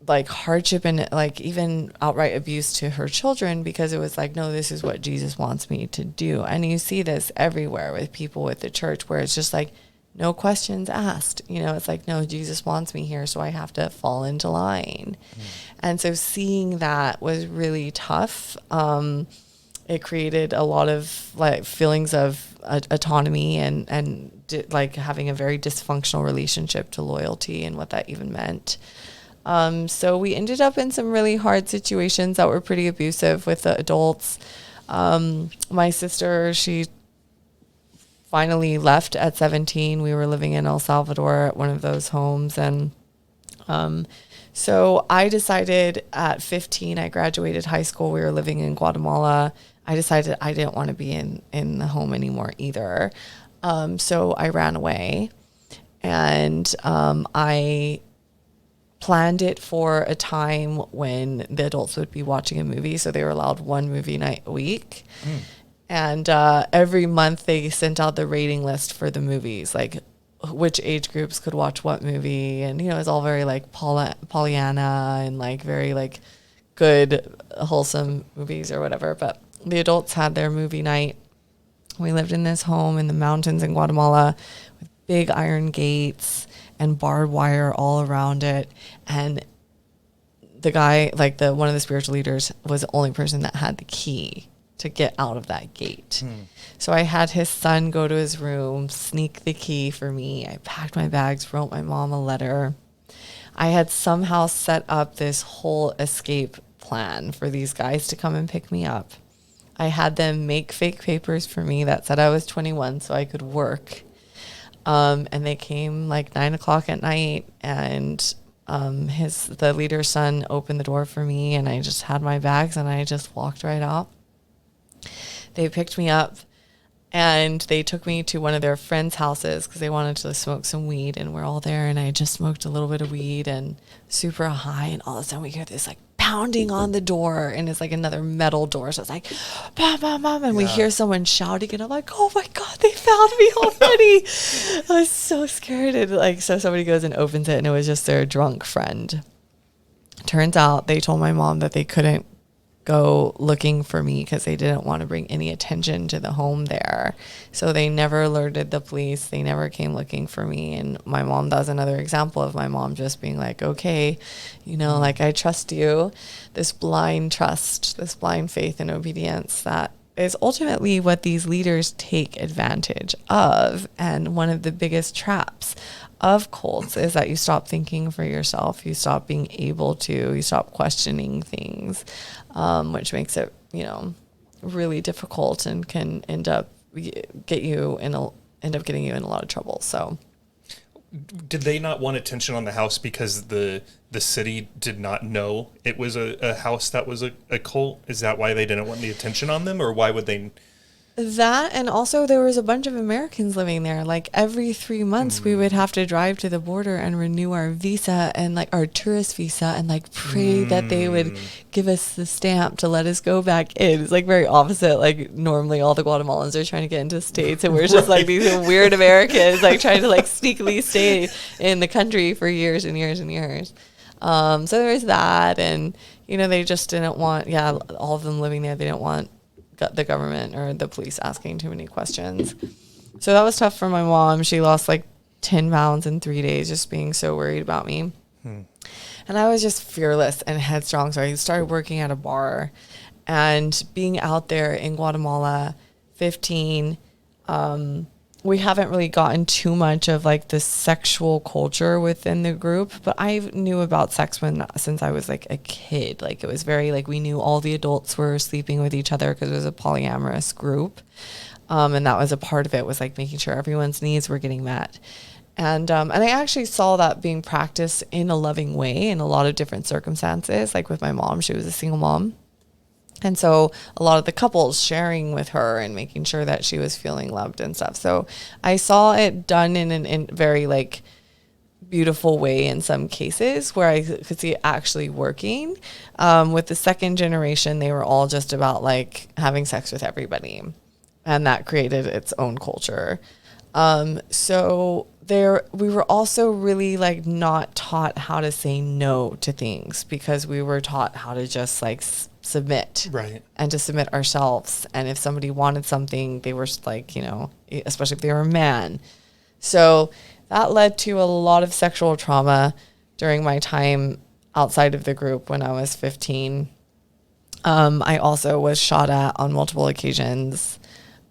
like hardship and like even outright abuse to her children, because it was like, no, this is what Jesus wants me to do. And you see this everywhere with people with the church, where it's just like, no questions asked. It's like, no, Jesus wants me here, so I have to fall into line. And so seeing that was really tough. It created a lot of like feelings of autonomy and like having a very dysfunctional relationship to loyalty and what that even meant. So we ended up in some really hard situations that were pretty abusive with the adults. My sister, she finally left at 17. We were living in El Salvador at one of those homes. And so I decided at 15, I graduated high school. We were living in Guatemala. I decided I didn't want to be in the home anymore either. So I ran away, and I planned it for a time when the adults would be watching a movie. So they were allowed one movie night a week. And every month they sent out the rating list for the movies, like which age groups could watch what movie. And, you know, it's all very like Pollyanna and like very like good, wholesome movies or whatever. But the adults had their movie night. We lived in this home in the mountains in Guatemala with big iron gates and barbed wire all around it. And the guy, like one of the spiritual leaders, was the only person that had the key to get out of that gate. So I had his son go to his room, sneak the key for me. I packed my bags, wrote my mom a letter. I had somehow set up this whole escape plan for these guys to come and pick me up. I had them make fake papers for me that said I was 21 so I could work. And they came like 9 o'clock at night, and the leader's son opened the door for me, and I just had my bags and I just walked right out. They picked me up and they took me to one of their friends' houses because they wanted to smoke some weed, and we're all there, and I just smoked a little bit of weed and super high, and all of a sudden we hear this like pounding on the door, and it's like another metal door, so it's like bam, bam, bam, and we hear someone shouting, and I'm like, oh my god, they found me already. I was so scared. And like, so somebody goes and opens it, and it was just their drunk friend. Turns out they told my mom that they couldn't go looking for me because they didn't want to bring any attention to the home there. So they never alerted the police. They never came looking for me. And my mom, that's another example of my mom just being like, okay, you know, like, I trust you. This blind trust, this blind faith and obedience that is ultimately what these leaders take advantage of. And one of the biggest traps of cults is that you stop thinking for yourself. You stop being able to, you stop questioning things, which makes it, you know, really difficult and can end up getting you in a lot of trouble. So did they not want attention on the house because the city did not know it was a house that was a cult? Is that why they didn't want the attention on them, or why would they? That, and also there was a bunch of Americans living there. Like every 3 months we would have to drive to the border and renew our visa and like our tourist visa and like pray that they would give us the stamp to let us go back in. It's like very opposite. Like normally all the Guatemalans are trying to get into the States, and we're just like these weird Americans like trying to like sneakily stay in the country for years and years and years. So there was that, and you know, they just didn't want, all of them living there, they didn't want the government or the police asking too many questions. So that was tough for my mom. She lost like 10 pounds in 3 days just being so worried about me. And I was just fearless and headstrong. So I started working at a bar, and being out there in Guatemala, 15, we haven't really gotten too much of like the sexual culture within the group, but I knew about sex since I was like a kid. Like it was very like, we knew all the adults were sleeping with each other because it was a polyamorous group. And that was a part of it, was like making sure everyone's needs were getting met. And I actually saw that being practiced in a loving way in a lot of different circumstances. Like with my mom, she was a single mom. And so a lot of the couples sharing with her and making sure that she was feeling loved and stuff. So I saw it done in a very like beautiful way in some cases where I could see it actually working. With the second generation, they were all just about like having sex with everybody. And that created its own culture. So we were also really like not taught how to say no to things, because we were taught how to just like submit, right, and to submit ourselves. And if somebody wanted something, they were like, you know, especially if they were a man. So that led to a lot of sexual trauma during my time outside of the group when I was 15. I also was shot at on multiple occasions.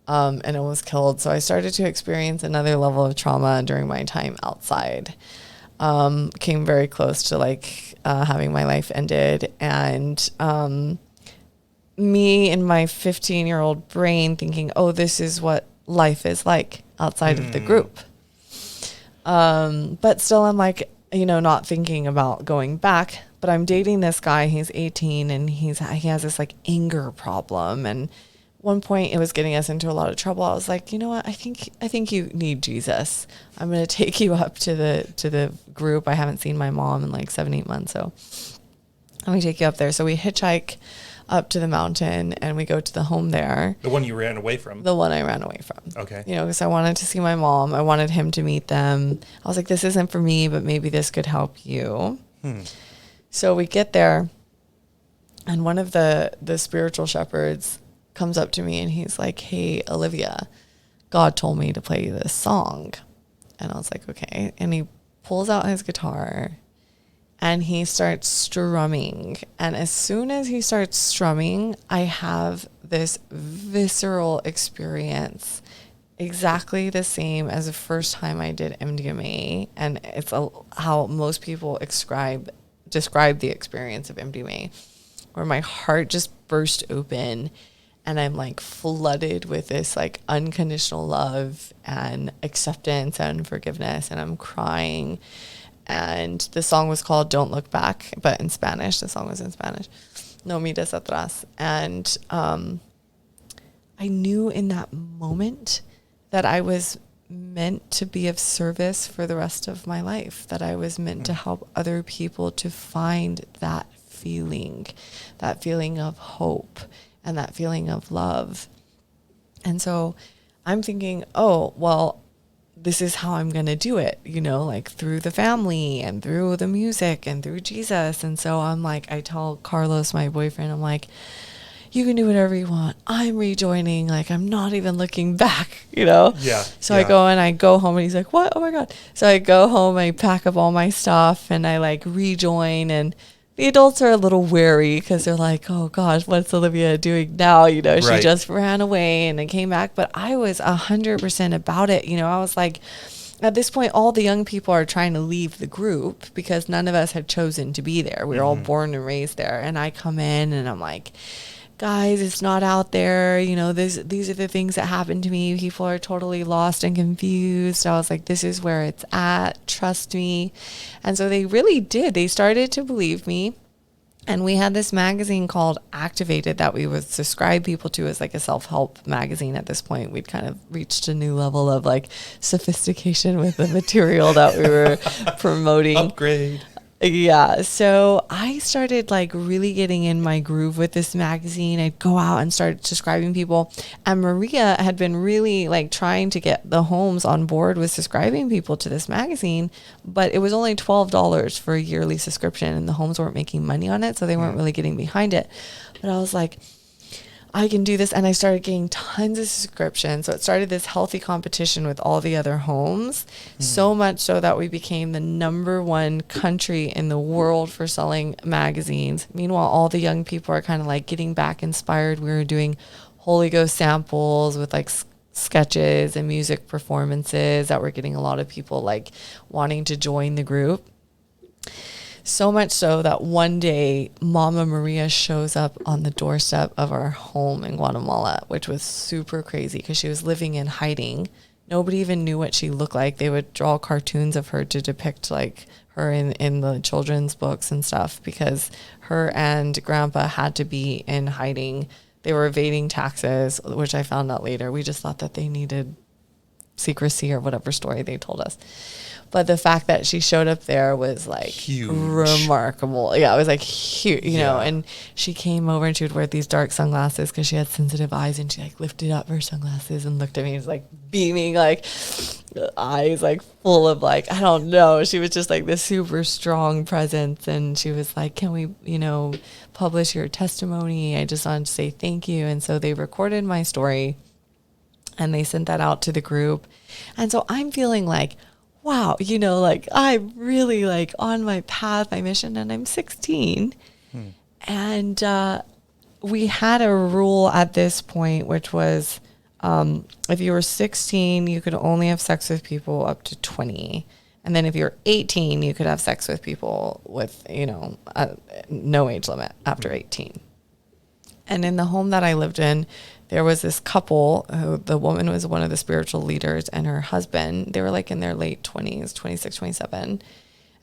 and almost killed. So I started to experience another level of trauma during my time outside. Came very close to having my life ended, and me in my 15-year-old brain thinking, oh, this is what life is like outside of the group. But still I'm like, not thinking about going back, but I'm dating this guy. He's 18 and he has this anger problem. And one point it was getting us into a lot of trouble. I was like, you know what? I think you need Jesus. I'm going to take you up to the group. I haven't seen my mom in 7-8 months. So let me take you up there. So we hitchhike up to the mountain and we go to the home there. The one you ran away from? The one I ran away from. Okay. Because I wanted to see my mom. I wanted him to meet them. I was like, this isn't for me, but maybe this could help you. So we get there and one of the spiritual shepherds comes up to me and he's like, hey, Olivia, God told me to play you this song. And I was like, okay. And he pulls out his guitar and he starts strumming. And as soon as he starts strumming, I have this visceral experience, exactly the same as the first time I did MDMA. And it's how most people describe the experience of MDMA, where my heart just burst open and I'm flooded with this unconditional love and acceptance and forgiveness. And I'm crying. And the song was called Don't Look Back, but in Spanish. The song was in Spanish. No mires atrás. And I knew in that moment that I was meant to be of service for the rest of my life, that I was meant to help other people to find that feeling of hope and that feeling of love. And so I'm thinking, oh, well, this is how I'm going to do it, through the family and through the music and through Jesus. And so I tell Carlos, my boyfriend, I'm like, you can do whatever you want. I'm rejoining. I'm not even looking back, Yeah. So I go home and he's like, what? Oh my God. So I go home, I pack up all my stuff and I rejoin, and the adults are a little wary because they're like, oh gosh, what's Olivia doing now? She just ran away and then came back. But I was 100% about it. I was like, at this point, all the young people are trying to leave the group because none of us had chosen to be there. We were all born and raised there. And I come in and I'm like, guys, it's not out there. These are the things that happened to me. People are totally lost and confused. I was like, this is where it's at. Trust me. And so they really did. They started to believe me. And we had this magazine called Activated that we would subscribe people to as a self-help magazine. At this point, we'd kind of reached a new level of sophistication with the material that we were promoting. Upgrade. Yeah. So I started really getting in my groove with this magazine. I'd go out and start describing people. And Maria had been really trying to get the homes on board with subscribing people to this magazine, but it was only $12 for a yearly subscription and the homes weren't making money on it. So they weren't really getting behind it. But I was like, I can do this. And I started getting tons of subscriptions. So it started this healthy competition with all the other homes, so much so that we became the #1 country in the world for selling magazines. Meanwhile, all the young people are kind of getting back inspired. We were doing Holy Ghost samples with sketches and music performances that were getting a lot of people wanting to join the group. So much so that one day Mama Maria shows up on the doorstep of our home in Guatemala, which was super crazy because she was living in hiding. Nobody even knew what she looked like. They would draw cartoons of her to depict her in the children's books and stuff because her and Grandpa had to be in hiding. They were evading taxes, which I found out later. We just thought that they needed secrecy or whatever story they told us. But the fact that she showed up there was huge, remarkable. Yeah, it was huge, you know. And she came over and she would wear these dark sunglasses because she had sensitive eyes, and she lifted up her sunglasses and looked at me and was beaming, eyes full of I don't know. She was just this super strong presence, and she was like, "Can we, publish your testimony? I just wanted to say thank you." And so they recorded my story, and they sent that out to the group, and so I'm feeling wow, I'm really on my path, my mission, and I'm 16. And we had a rule at this point, which was If you were 16, you could only have sex with people up to 20. And then if you're 18, you could have sex with people with, no age limit after 18. And in the home that I lived in, there was this couple who the woman was one of the spiritual leaders, and her husband, they were like in their late 20s, 26, 27.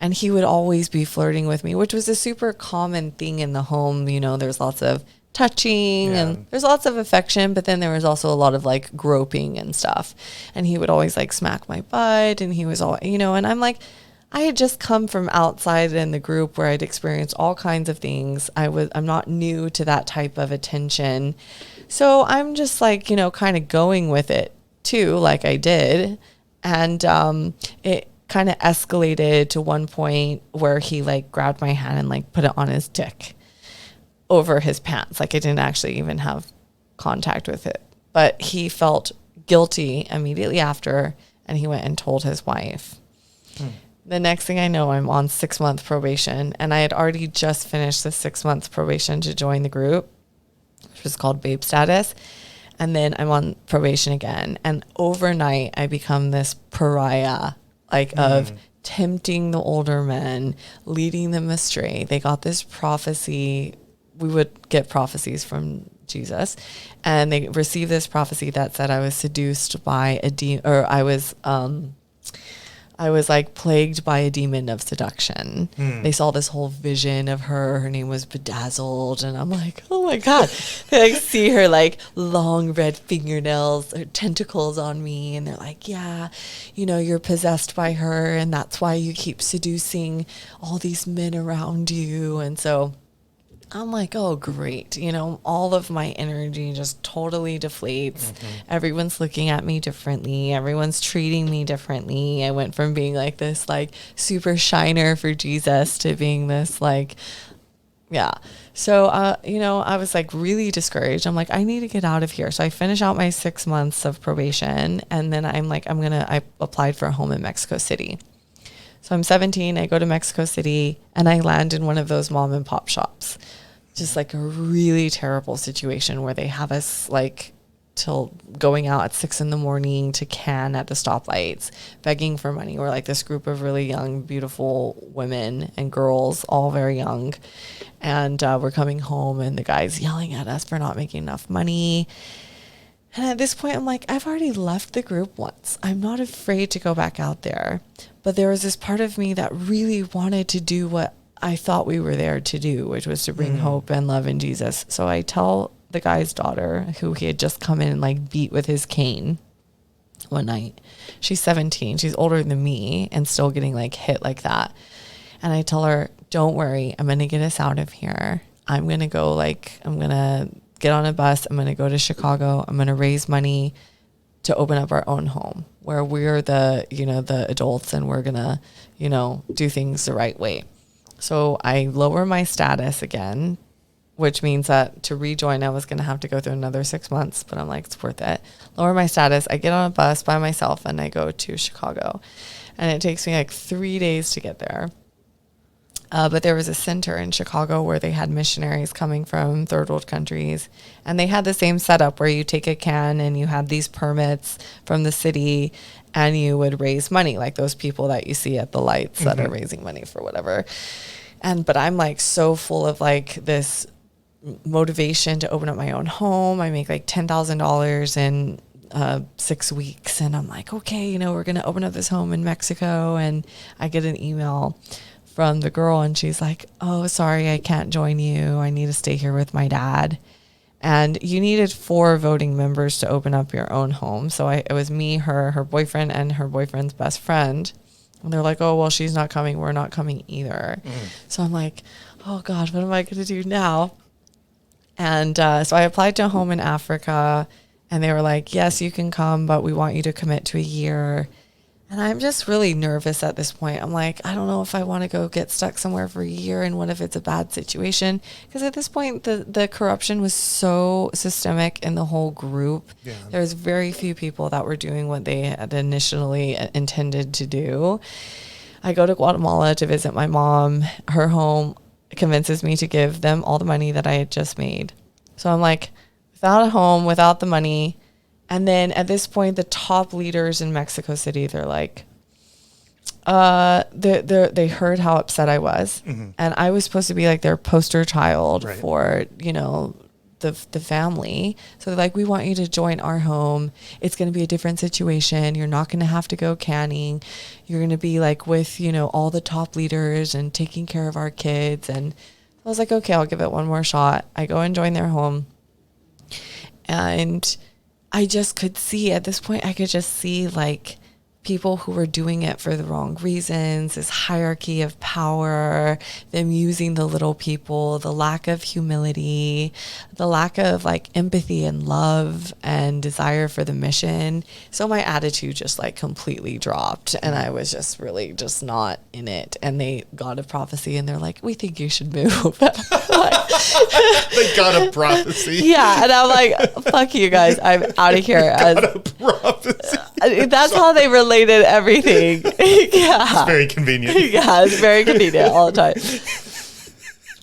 And he would always be flirting with me, which was a super common thing in the home. There's lots of touching and there's lots of affection, but then there was also a lot of like groping and stuff. And he would always like smack my butt, and he was all, and I'm like, I had just come from outside in the group where I'd experienced all kinds of things. I'm not new to that type of attention. So I'm just like, kind of going with it too, like I did. And it kind of escalated to one point where he like grabbed my hand and like put it on his dick over his pants. Like I didn't actually even have contact with it, but he felt guilty immediately after, and he went and told his wife. The next thing I know, I'm on 6-month probation, and I had already just finished the 6 months probation to join the group, which was called Babe Status. And then I'm on probation again. And overnight, I become this pariah, of tempting the older men, leading them astray. They got this prophecy. We would get prophecies from Jesus, and they received this prophecy that said I was seduced by a demon, or I was like plagued by a demon of seduction. They saw this whole vision of her. Her name was Bedazzled. And I'm like, oh my God. They like see her like long red fingernails, her tentacles on me. And they're like, yeah, you're possessed by her. And that's why you keep seducing all these men around you. And so I'm like, oh, great. All of my energy just totally deflates. Everyone's looking at me differently. Everyone's treating me differently. I went from being like this, like super shiner for Jesus to being this like, yeah. So, I was like really discouraged. I'm like, I need to get out of here. So I finish out my 6 months of probation. And then I'm like, I applied for a home in Mexico City. So I'm 17. I go to Mexico City and I land in one of those mom and pop shops. Just like a really terrible situation where they have us like till going out at 6 a.m. to can at the stoplights, begging for money. We're like this group of really young, beautiful women and girls, all very young. And we're coming home and the guy's yelling at us for not making enough money. And at this point, I'm like, I've already left the group once. I'm not afraid to go back out there. But there was this part of me that really wanted to do what I thought we were there to do, which was to bring hope and love in Jesus. So I tell the guy's daughter, who he had just come in and like beat with his cane one night. She's 17. She's older than me and still getting like hit like that. And I tell her, don't worry. I'm going to get us out of here. I'm going to get on a bus. I'm going to go to Chicago. I'm going to raise money to open up our own home where we're the adults, and we're going to, do things the right way. So I lower my status again, which means that to rejoin, I was going to have to go through another 6 months, but I'm like, it's worth it. Lower my status. I get on a bus by myself and I go to Chicago, and it takes me like 3 days to get there. But there was a center in Chicago where they had missionaries coming from third world countries, and they had the same setup where you take a can and you have these permits from the city, and you would raise money like those people that you see at the lights that are raising money for whatever. But I'm like so full of like this motivation to open up my own home. I make like $10,000 in 6 weeks, and I'm like, okay, we're going to open up this home in Mexico. And I get an email from the girl, and she's like, oh, sorry, I can't join you. I need to stay here with my dad. And you needed 4 voting members to open up your own home. So it was me, her boyfriend, and her boyfriend's best friend. And they're like, oh, well, she's not coming. We're not coming either. So I'm like, oh, God, what am I going to do now? And so I applied to a home in Africa, and they were like, yes, you can come, but we want you to commit to a year. And I'm just really nervous at this point. I'm like, I don't know if I want to go get stuck somewhere for a year, and what if it's a bad situation? Because at this point, the corruption was so systemic in the whole group. Yeah. There was very few people that were doing what they had initially intended to do. I go to Guatemala to visit my mom. Her home convinces me to give them all the money that I had just made. So I'm like, without a home, without the money, And then at this point, the top leaders in Mexico City, they're like, they heard how upset I was. And I was supposed to be like their poster child for, the family. So they're like, we want you to join our home. It's going to be a different situation. You're not going to have to go canning. You're going to be like with, all the top leaders and taking care of our kids. And I was like, okay, I'll give it one more shot. I go and join their home. And I just could see at this point, I could just see like people who were doing it for the wrong reasons, this hierarchy of power, them using the little people, the lack of humility, the lack of like empathy and love and desire for the mission. So my attitude just like completely dropped, and I was just really just not in it. And they got a prophecy and they're like, we think you should move. They got a prophecy. Yeah. And I'm like, fuck you guys. I'm out of here. Got a prophecy. That's how they related everything. Yeah. It's very convenient. Yeah, it's very convenient all the time.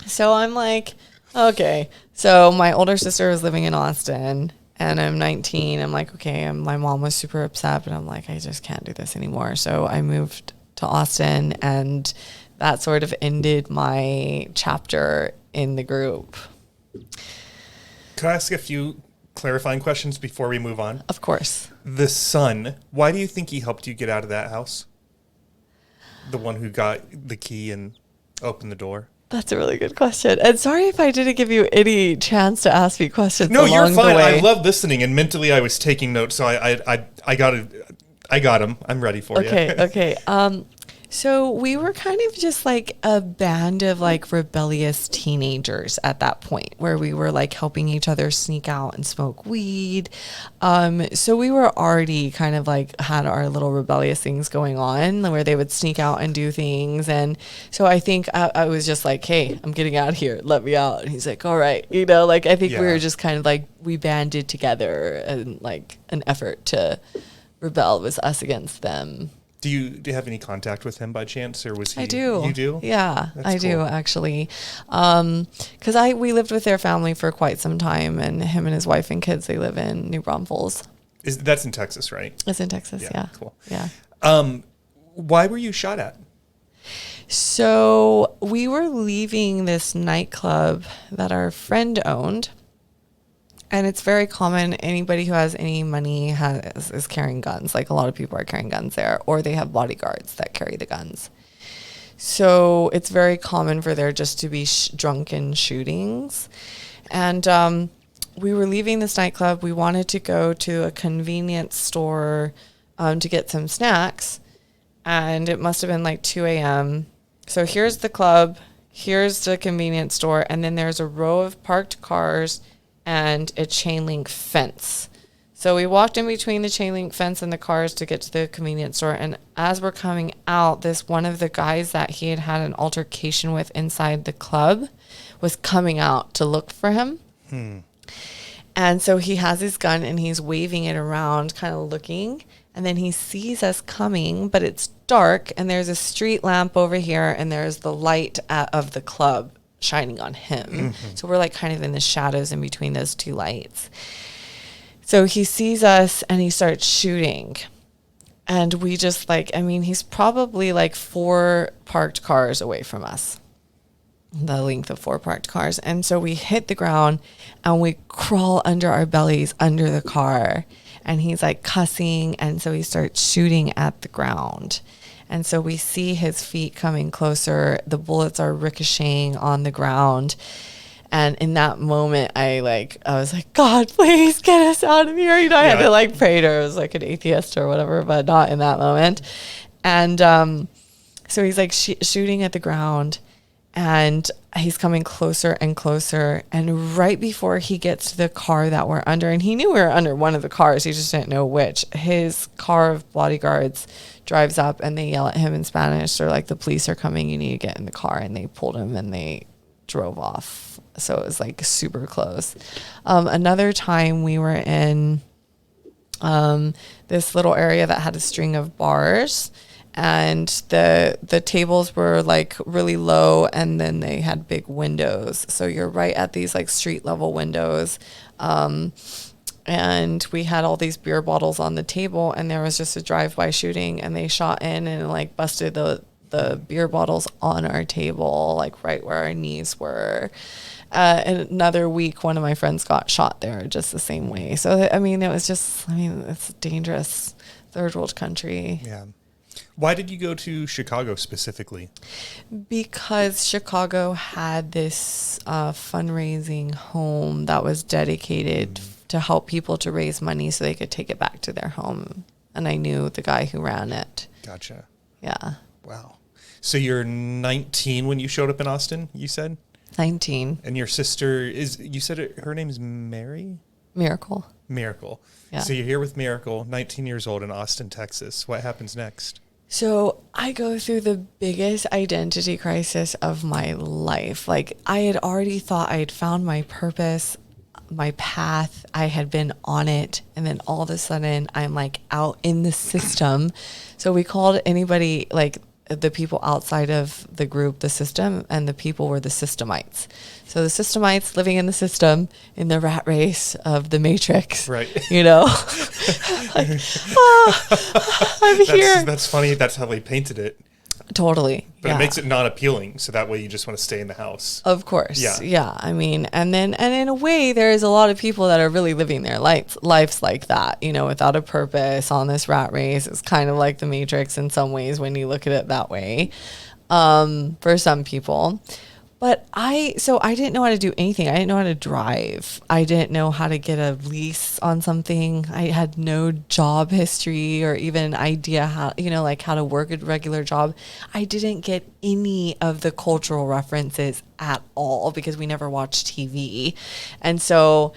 So I'm like, okay. So my older sister was living in Austin and I'm 19. I'm like, okay. My mom was super upset, but I'm like, I just can't do this anymore. So I moved to Austin, and that sort of ended my chapter in the group. Can I ask a few clarifying questions before we move on? Of course. The son, why do you think he helped you get out of that house? The one who got the key and opened the door? That's a really good question. And sorry if I didn't give you any chance to ask me questions. No, you're along fine. the way. I love listening, and mentally I was taking notes, so I got him. I'm ready for you. Okay. So we were kind of just like a band of like rebellious teenagers at that point, where we were like helping each other sneak out and smoke weed. So we were already kind of like had our little rebellious things going on, where they would sneak out and do things. And so I think I was just like, hey, I'm getting out of here. Let me out. And he's like, all right. I think we were just kind of like, we banded together and like an effort to rebel was us against them. Do you have any contact with him by chance, or was he? I do. You do? Yeah, I do actually. Because we lived with their family for quite some time, and him and his wife and kids, they live in New Braunfels. That's in Texas, right? It's in Texas, yeah. Cool. Yeah. Why were you shot at? So we were leaving this nightclub that our friend owned. And it's very common. Anybody who has any money is carrying guns. Like a lot of people are carrying guns there, or they have bodyguards that carry the guns. So it's very common for there just to be drunken shootings. And we were leaving this nightclub. We wanted to go to a convenience store to get some snacks. And it must have been like 2 a.m. So here's the club. Here's the convenience store. And then there's a row of parked cars and a chain link fence. So we walked in between the chain link fence and the cars to get to the convenience store. And as we're coming out, one of the guys that he had an altercation with inside the club was coming out to look for him. And so he has his gun and he's waving it around, kind of looking. And then he sees us coming, but it's dark and there's a street lamp over here and there's the light of the club shining on him. So we're like kind of in the shadows in between those two lights. So he sees us and he starts shooting. And we just he's probably like 4 parked cars away from us. The length of 4 parked cars. And so we hit the ground and we crawl under our bellies under the car. And he's like cussing. And so he starts shooting at the ground. And so we see his feet coming closer. The bullets are ricocheting on the ground. And in that moment, I was like, God, please get us out of here. I had to pray to her. I was like an atheist or whatever, but not in that moment. And so he's like shooting at the ground. And he's coming closer and closer. And right before he gets to the car that we're under, and he knew we were under one of the cars, he just didn't know which, his car of bodyguards drives up and they yell at him in Spanish. They're like, the police are coming, you need to get in the car. And they pulled him and they drove off. So it was like super close. Another time we were in this little area that had a string of bars. And the tables were like really low and then they had big windows. So you're right at these like street level windows. And and we had all these beer bottles on the table, and there was just a drive-by shooting, and they shot in and like busted the beer bottles on our table, like right where our knees were. Another week, one of my friends got shot there just the same way. So, I mean, it's dangerous. Third world country. Yeah. Why did you go to Chicago specifically? Because Chicago had this fundraising home that was dedicated to help people to raise money so they could take it back to their home. And I knew the guy who ran it. Gotcha. Yeah. Wow. So you're 19 when you showed up in Austin, you said? 19. And your sister you said her name is Mary? Miracle. Miracle. Yeah. So you're here with Miracle, 19 years old in Austin, Texas. What happens next? So I go through the biggest identity crisis of my life. Like, I had already thought I had found my purpose, my path. I had been on it. And then all of a sudden I'm like out in the system. So we called anybody, like the people outside of the group, the system, and the people were the systemites. So the systemites living in the system, in the rat race of the matrix, right? You know, like, I'm here. That's funny. That's how they painted it. Totally. But it makes it not appealing. So that way you just want to stay in the house. Of course. Yeah. Yeah. I mean, and in a way, there is a lot of people that are really living their lives like that, you know, without a purpose on this rat race. It's kind of like the Matrix in some ways when you look at it that way, for some people. But I didn't know how to do anything. I didn't know how to drive. I didn't know how to get a lease on something. I had no job history or even idea how, you know, like how to work a regular job. I didn't get any of the cultural references at all because we never watched TV. And so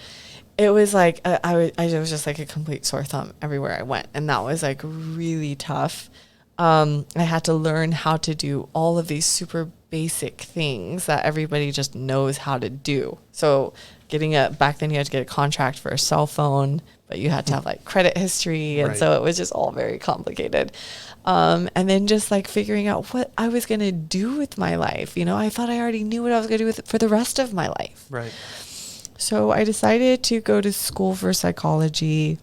it was like, I was just like a complete sore thumb everywhere I went. And that was like really tough. I had to learn how to do all of these super basic things that everybody just knows how to do. So back then you had to get a contract for a cell phone, but you had to have like credit history. And so it was just all very complicated. And then just like figuring out what I was going to do with my life. You know, I thought I already knew what I was going to do for the rest of my life. Right. So I decided to go to school for psychology.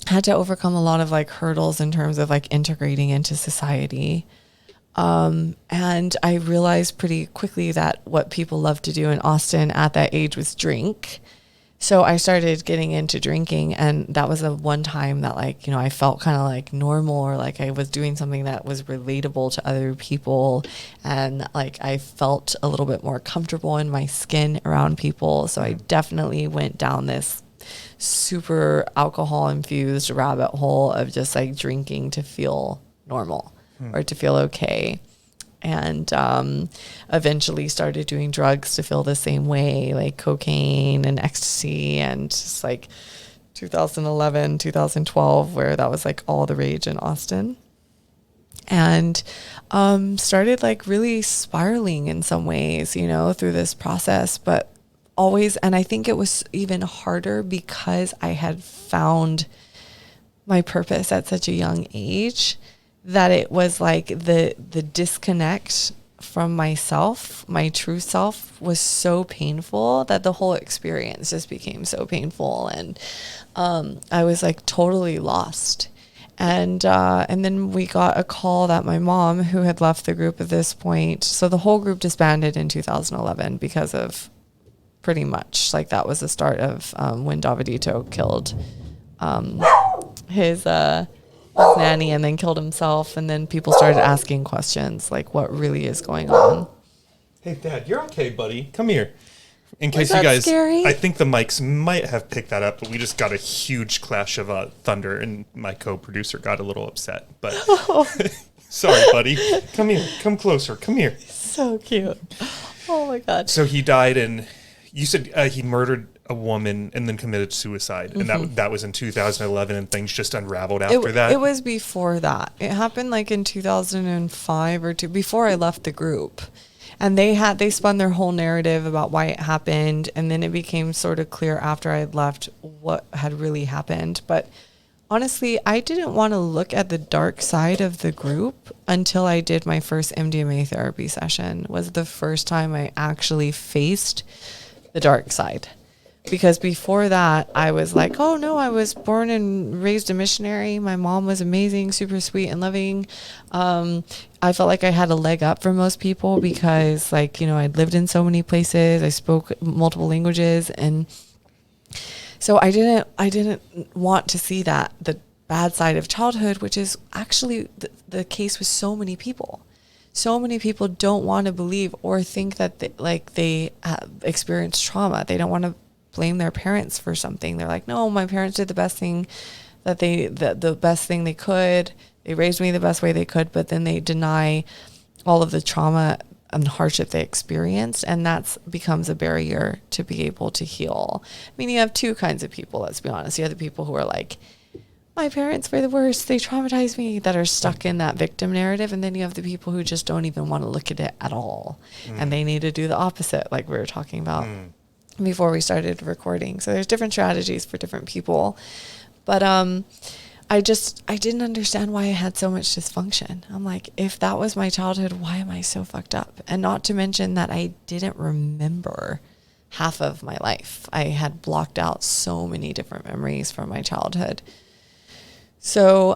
Had to overcome a lot of like hurdles in terms of like integrating into society. And I realized pretty quickly that what people love to do in Austin at that age was drink. So I started getting into drinking, and that was the one time that, like, you know, I felt kind of like normal, or like I was doing something that was relatable to other people. And like, I felt a little bit more comfortable in my skin around people. So I definitely went down this super alcohol infused rabbit hole of just like drinking to feel normal or to feel okay. And eventually started doing drugs to feel the same way, like cocaine and ecstasy, and just like 2011, 2012, where that was like all the rage in Austin. And started like really spiraling in some ways, you know, through this process, but always, and I think it was even harder because I had found my purpose at such a young age, that it was like the disconnect from myself, my true self, was so painful that the whole experience just became so painful. And I was like totally lost. And then we got a call that my mom, who had left the group at this point, so the whole group disbanded in 2011 because of, pretty much, like, that was the start of when Davidito killed his nanny and then killed himself. And then people started asking questions like, what really is going on? Hey, Dad, you're okay, buddy. Come here. In Was case you guys, scary? I think the mics might have picked that up, but we just got a huge clash of thunder, and my co-producer got a little upset. But sorry, buddy. Come here. Come closer. Come here. So cute. Oh my God. So he died, and you said he murdered a woman and then committed suicide, and that was in 2011, and things just unraveled after that. It was before that. It happened like in 2005 or two, before I left the group. And they spun their whole narrative about why it happened, and then it became sort of clear after I had left what had really happened. But honestly, I didn't want to look at the dark side of the group until I did my first MDMA therapy session. Was the first time I actually faced the dark side. because before that, I was like, oh no, I was born and raised a missionary. My mom was amazing, super sweet and loving. I felt like I had a leg up for most people because, like, you know, I'd lived in so many places. I spoke multiple languages. And so I didn't want to see that, the bad side of childhood, which is actually the case with so many people. So many people don't want to believe or think that they experienced trauma. They don't want to blame their parents for something. They're like, no, my parents did the best thing the best thing they could. They raised me the best way they could, but then they deny all of the trauma and hardship they experienced, and that becomes a barrier to be able to heal. I mean, you have two kinds of people, let's be honest. You have the people who are like, my parents were the worst, they traumatized me, that are stuck in that victim narrative. And then you have the people who just don't even want to look at it at all. And they need to do the opposite, like we were talking about before we started recording. So there's different strategies for different people. But I didn't understand why I had so much dysfunction. I'm like, if that was my childhood, why am I so fucked up? And not to mention that I didn't remember half of my life. I had blocked out so many different memories from my childhood. So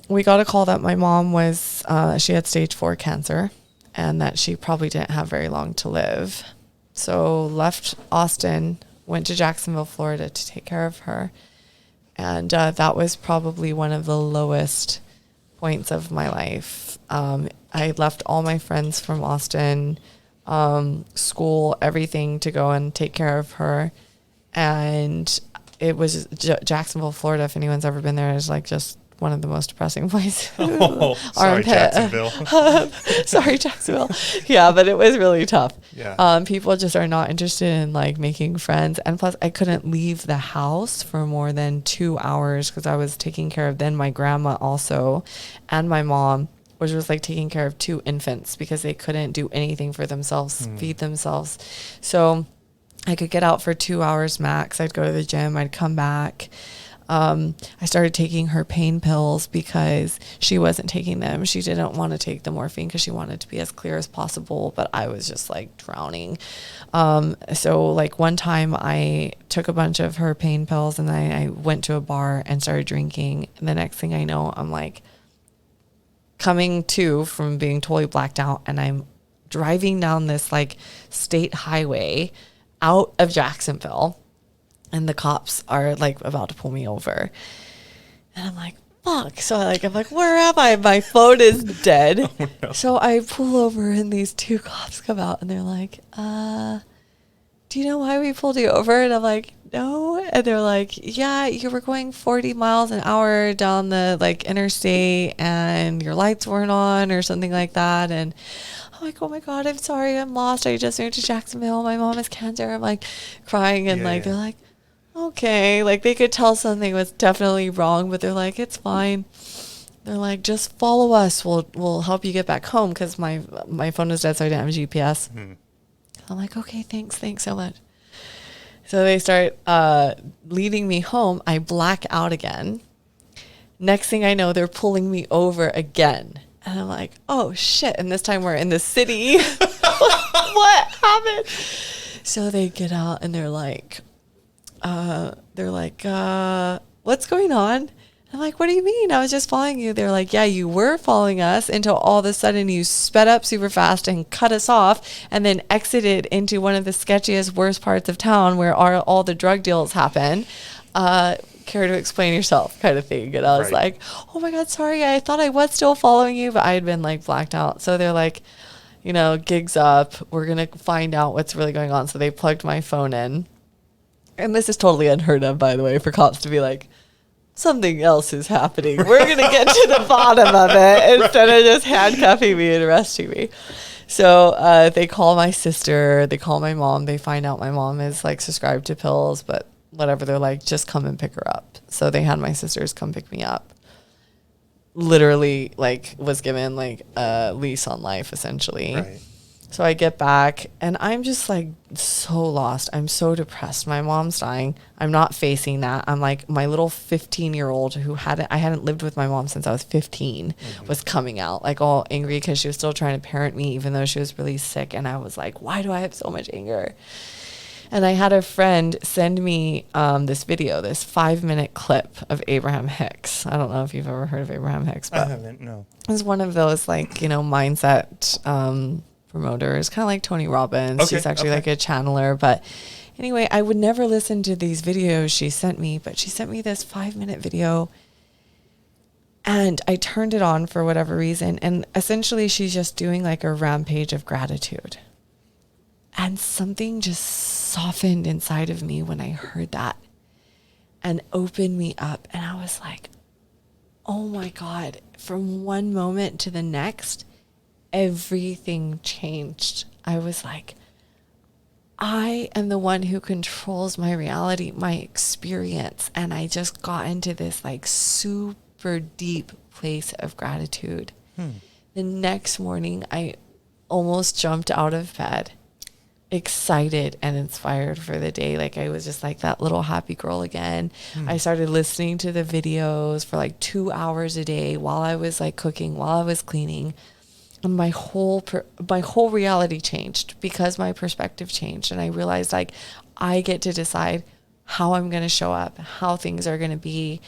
we got a call that my mom was, she had stage 4 cancer and that she probably didn't have very long to live. So left Austin, went to Jacksonville, Florida to take care of her. And that was probably one of the lowest points of my life. I left all my friends from Austin, school, everything to go and take care of her. And it was Jacksonville, Florida. If anyone's ever been there, it's like just one of the most depressing places. Oh, sorry, Jacksonville. Sorry, Jacksonville. Yeah, but it was really tough. Yeah. People just are not interested in like making friends. And plus, I couldn't leave the house for more than 2 hours because I was taking care of then my grandma also and my mom, which was like taking care of 2 infants because they couldn't do anything for themselves, feed themselves. So I could get out for 2 hours max. I'd go to the gym. I'd come back. I started taking her pain pills because she wasn't taking them. She didn't want to take the morphine because she wanted to be as clear as possible, but I was just like drowning. So like one time I took a bunch of her pain pills and I went to a bar and started drinking. And the next thing I know, I'm like coming to from being totally blacked out, and I'm driving down this like state highway out of Jacksonville. And the cops are like about to pull me over. And I'm like, fuck. So I'm like, where am I? My phone is dead. Oh, no. So I pull over and these 2 cops come out and they're like, do you know why we pulled you over? And I'm like, no. And they're like, yeah, you were going 40 miles an hour down the like interstate and your lights weren't on or something like that. And I'm like, oh my God, I'm sorry. I'm lost. I just moved to Jacksonville. My mom has cancer. I'm like crying. And they're like, okay, like they could tell something was definitely wrong, but they're like, it's fine. They're like, just follow us. We'll help you get back home because my phone is dead, so I didn't have GPS. I'm like, okay, thanks so much. So they start leading me home. I black out again. Next thing I know, they're pulling me over again. And I'm like, oh shit. And this time we're in the city. What happened? So they get out and they're like, what's going on? I'm like, what do you mean? I was just following you. They're like, yeah, you were following us until all of a sudden you sped up super fast and cut us off and then exited into one of the sketchiest, worst parts of town where all the drug deals happen. Care to explain yourself kind of thing. And I was like, oh my God, sorry. I thought I was still following you, but I had been like blacked out. So they're like, you know, gig's up. We're going to find out what's really going on. So they plugged my phone in. And this is totally unheard of, by the way, for cops to be like, something else is happening. We're going to get to the bottom of it instead of just handcuffing me and arresting me. So they call my sister. They call my mom. They find out my mom is like subscribed to pills, but whatever. They're like, just come and pick her up. So they had my sisters come pick me up. Literally, like, was given like a lease on life, essentially. Right. So I get back and I'm just like so lost. I'm so depressed. My mom's dying. I'm not facing that. I'm like my little 15-year-old who I hadn't lived with my mom since I was 15 was coming out like all angry because she was still trying to parent me even though she was really sick. And I was like, why do I have so much anger? And I had a friend send me this video, this 5-minute clip of Abraham Hicks. I don't know if you've ever heard of Abraham Hicks, but I haven't, no. he's one of those like, mindset promoters, kind of like Tony Robbins. Okay, She's actually like a channeler. But anyway, I would never listen to these videos she sent me, but she sent me this 5-minute video. And I turned it on for whatever reason. And essentially she's just doing like a rampage of gratitude. And something just softened inside of me when I heard that and opened me up. And I was like, oh my God, from one moment to the next, everything changed. I was like, I am the one who controls my reality, my experience. And I just got into this like super deep place of gratitude. The next morning, I almost jumped out of bed, excited and inspired for the day. Like I was just like that little happy girl again. I started listening to the videos for like 2 hours a day while I was like cooking, while I was cleaning. And my whole reality changed because my perspective changed. And I realized like I get to decide how I'm going to show up, how things are going to be.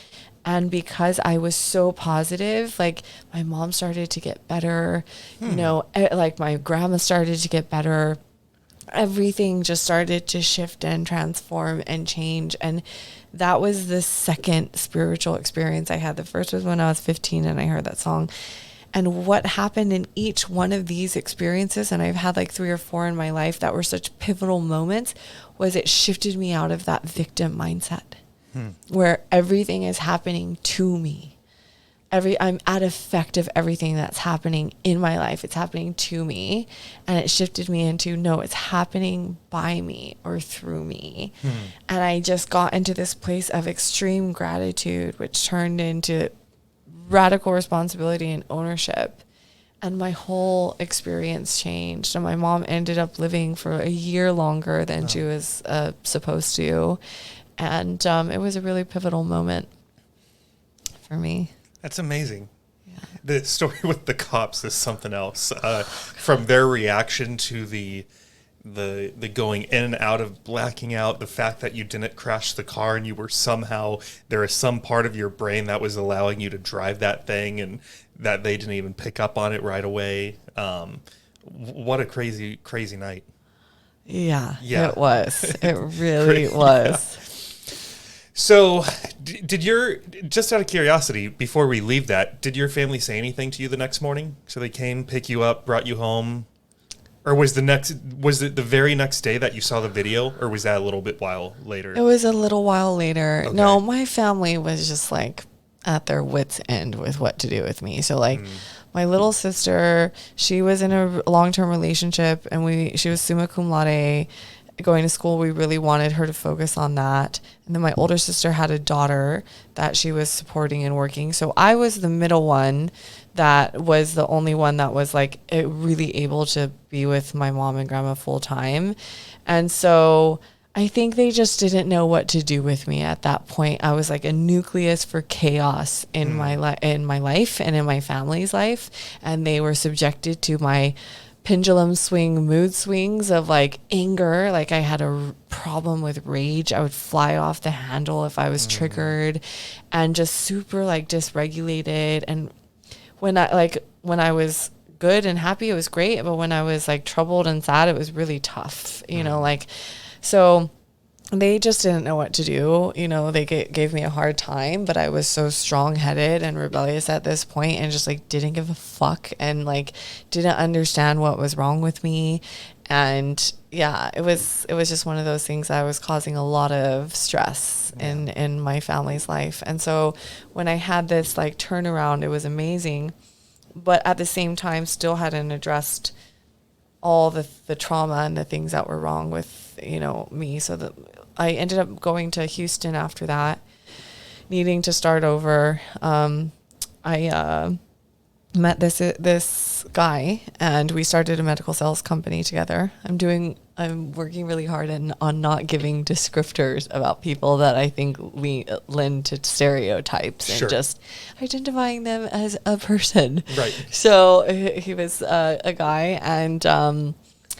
And because I was so positive, like my mom started to get better, like my grandma started to get better. Everything just started to shift and transform and change. And that was the second spiritual experience I had. The first was when I was 15 and I heard that song. And what happened in each one of these experiences, and I've had like 3 or 4 in my life that were such pivotal moments, was it shifted me out of that victim mindset where everything is happening to me. I'm at effect of everything that's happening in my life. It's happening to me. And it shifted me into, no, it's happening by me or through me. And I just got into this place of extreme gratitude, which turned into radical responsibility and ownership. And my whole experience changed. And my mom ended up living for a year longer than she was supposed to. And it was a really pivotal moment for me. That's amazing. Yeah. The story with the cops is something else. From their reaction to the going in and out of blacking out, the fact that you didn't crash the car and you were somehow, there is some part of your brain that was allowing you to drive that thing and that they didn't even pick up on it right away. What a crazy, crazy night. Yeah. It was. It really was. So just out of curiosity, before we leave that, did your family say anything to you the next morning? So they came, pick you up, brought you home? Or was it the very next day that you saw the video, or was that a little bit while later? It was a little while later. Okay. No, my family was just like at their wits' end with what to do with me. So like my little sister, she was in a long-term relationship and she was summa cum laude going to school. We really wanted her to focus on that. And then my older sister had a daughter that she was supporting and working. So I was the middle one that was the only one that was like really able to be with my mom and grandma full time. And so I think they just didn't know what to do with me at that point. I was like a nucleus for chaos in my life and in my family's life. And they were subjected to my pendulum swing mood swings of like anger. Like I had a problem with rage. I would fly off the handle if I was triggered, and just super like dysregulated. And when I was good and happy, it was great. But when I was like troubled and sad, it was really tough, so they just didn't know what to do. They gave me a hard time, but I was so strong-headed and rebellious at this point and just like didn't give a fuck and like didn't understand what was wrong with me. And yeah, it was just one of those things that was causing a lot of stress in my family's life. And so when I had this like turnaround, it was amazing, but at the same time still hadn't addressed all the trauma and the things that were wrong with me. So that I ended up going to Houston after that, needing to start over. I met this guy and we started a medical sales company together. I'm working really hard on not giving descriptors about people that I think lend to stereotypes and just identifying them as a person. Right. So he was a guy, and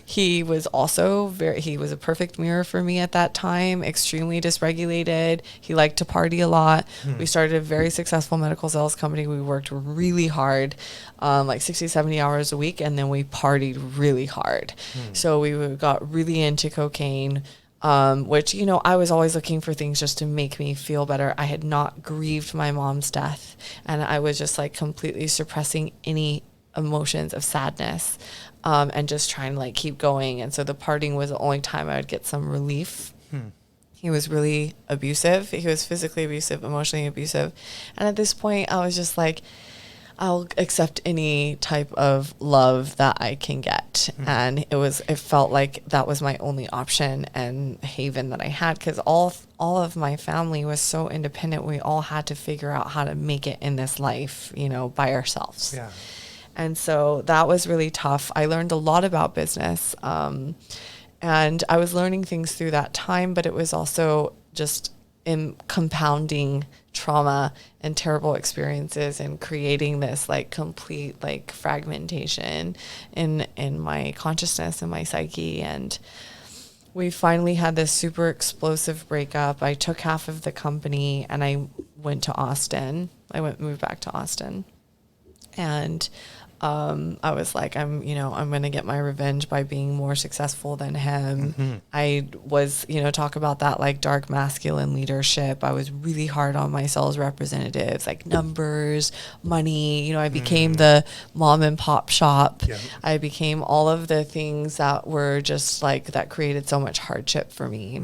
He was also he was a perfect mirror for me at that time, extremely dysregulated. He liked to party a lot. We started a very successful medical sales company. We worked really hard, like 60, 70 hours a week, and then we partied really hard. So we got really into cocaine, which, you know, I was always looking for things just to make me feel better. I had not grieved my mom's death, and I was just like completely suppressing any emotions of sadness, and just trying to like keep going. And so the partying was the only time I would get some relief. He was really abusive. He was physically abusive, emotionally abusive. And at this point I was just like, I'll accept any type of love that I can get. And it felt like that was my only option and haven that I had, because all of my family was so independent. We all had to figure out how to make it in this life, you know, by ourselves. Yeah. And so that was really tough. I learned a lot about business, and I was learning things through that time, but it was also just in compounding trauma and terrible experiences and creating this like complete like fragmentation in my consciousness and my psyche. And we finally had this super explosive breakup. I took half of the company and I went to Austin. Moved back to Austin. And I was like, I'm going to get my revenge by being more successful than him. I was, talk about that like dark masculine leadership. I was really hard on my sales representatives, like numbers, money. I became the mom and pop shop. Yeah. I became all of the things that were just like, that created so much hardship for me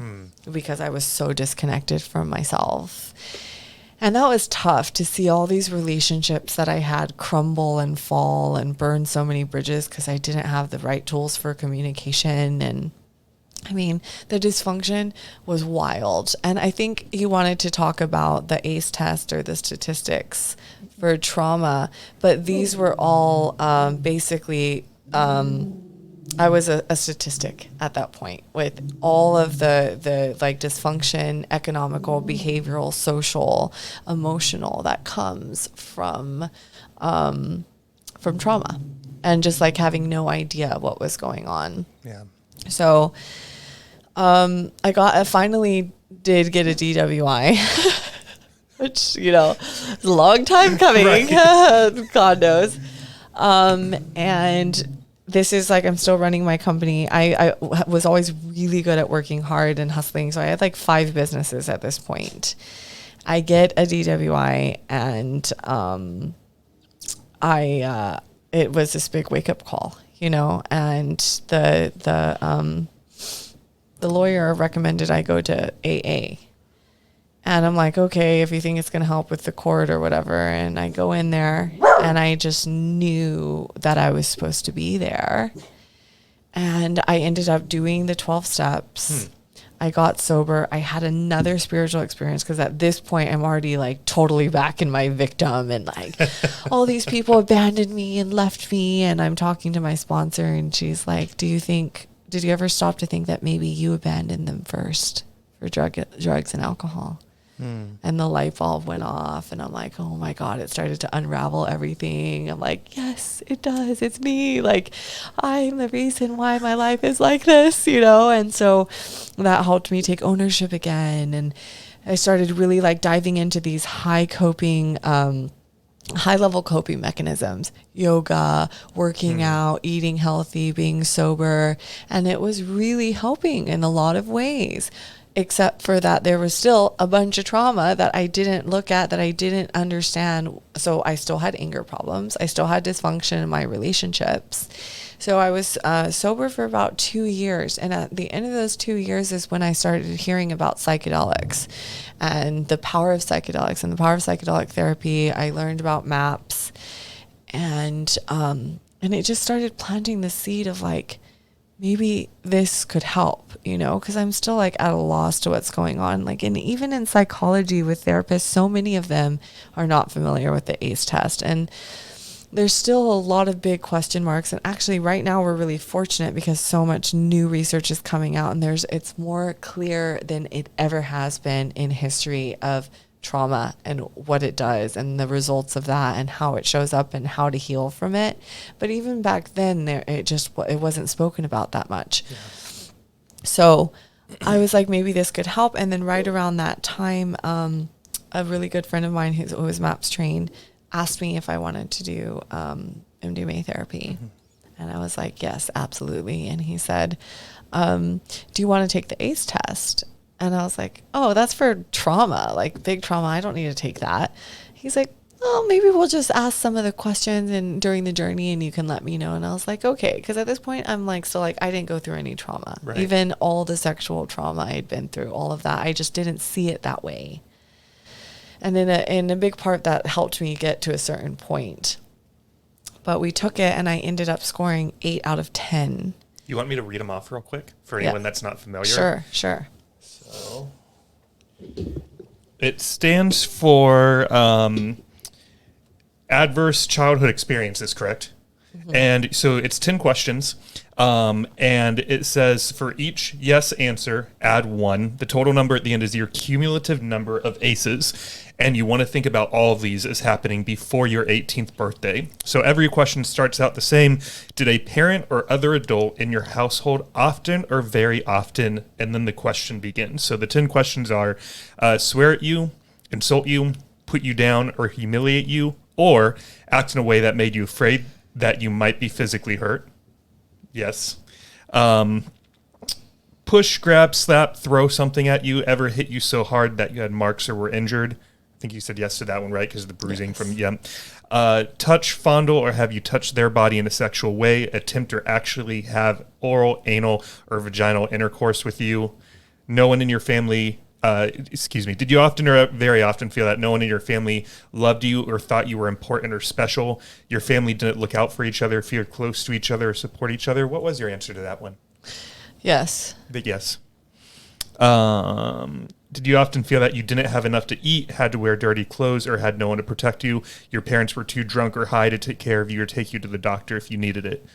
because I was so disconnected from myself. And that was tough to see all these relationships that I had crumble and fall and burn so many bridges because I didn't have the right tools for communication. And I mean, the dysfunction was wild. And I think he wanted to talk about the ACE test or the statistics for trauma, but these were all basically... I was a statistic at that point with all of the like dysfunction, economical, behavioral, social, emotional that comes from trauma and just like having no idea what was going on. Yeah. So I finally did get a DWI, which, is a long time coming. God knows. And this is like, I'm still running my company. I was always really good at working hard and hustling. So I had like 5 businesses at this point. I get a DWI and it was this big wake up call, and the lawyer recommended I go to AA. And I'm like, okay, if you think it's going to help with the court or whatever. And I go in there and I just knew that I was supposed to be there. And I ended up doing the 12 steps. I got sober. I had another spiritual experience because at this point I'm already like totally back in my victim and like all these people abandoned me and left me. And I'm talking to my sponsor and she's like, did you ever stop to think that maybe you abandoned them first for drugs and alcohol? And the light bulb went off and I'm like, oh my God, it started to unravel everything. I'm like, yes, it does. It's me. Like, I'm the reason why my life is like this, And so that helped me take ownership again. And I started really like diving into these high level coping mechanisms, yoga, working out, eating healthy, being sober. And it was really helping in a lot of ways. Except for that there was still a bunch of trauma that I didn't look at, that I didn't understand. So I still had anger problems. I still had dysfunction in my relationships. So I was sober for about 2 years. And at the end of those 2 years is when I started hearing about psychedelics and the power of psychedelics and the power of psychedelic therapy. I learned about MAPS and it just started planting the seed of like, maybe this could help, because I'm still like at a loss to what's going on. Like, and even in psychology with therapists, so many of them are not familiar with the ACE test. And there's still a lot of big question marks. And actually right now we're really fortunate because so much new research is coming out and it's more clear than it ever has been in history of trauma and what it does and the results of that and how it shows up and how to heal from it. But even back then, it wasn't spoken about that much. Yeah. So I was like, maybe this could help. And then right around that time, a really good friend of mine who was MAPS trained asked me if I wanted to do MDMA therapy. Mm-hmm. And I was like, yes, absolutely. And he said, do you want to take the ACE test? And I was like, oh, that's for trauma, like big trauma. I don't need to take that. He's like, oh, maybe we'll just ask some of the questions and during the journey and you can let me know. And I was like, okay. Because at this point, I'm like, still like, I didn't go through any trauma. Right. Even all the sexual trauma I had been through, all of that. I just didn't see it that way. And then a big part that helped me get to a certain point. But we took it and I ended up scoring 8 out of 10. You want me to read them off real quick for anyone that's not familiar? Sure. So it stands for adverse childhood experiences, correct? Mm-hmm. And so it's 10 questions. And it says for each yes answer, add 1. The total number at the end is your cumulative number of ACEs. And you want to think about all of these as happening before your 18th birthday. So every question starts out the same. Did a parent or other adult in your household often or very often? And then the question begins. So the 10 questions are swear at you, insult you, put you down, or humiliate you, or act in a way that made you afraid that you might be physically hurt. Yes. Push, grab, slap, throw something at you, ever hit you so hard that you had marks or were injured. I think you said yes to that one, right? Because of the bruising from, touch, fondle, or have you touched their body in a sexual way, attempt or actually have oral, anal, or vaginal intercourse with you. No one in your family, did you often or very often feel that no one in your family loved you or thought you were important or special? Your family didn't look out for each other, feel close to each other, or support each other? What was your answer to that one? Yes. Big yes. Did you often feel that you didn't have enough to eat, had to wear dirty clothes, or had no one to protect you? Your parents were too drunk or high to take care of you or take you to the doctor if you needed it?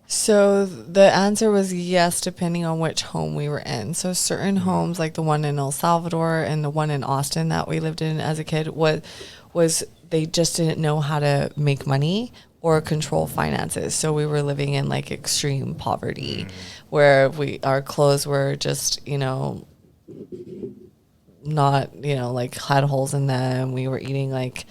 So the answer was yes, depending on which home we were in. So certain homes, like the one in El Salvador and the one in Austin that we lived in as a kid, was they just didn't know how to make money or control finances. So we were living in like extreme poverty where our clothes were just, not, like had holes in them. We were eating like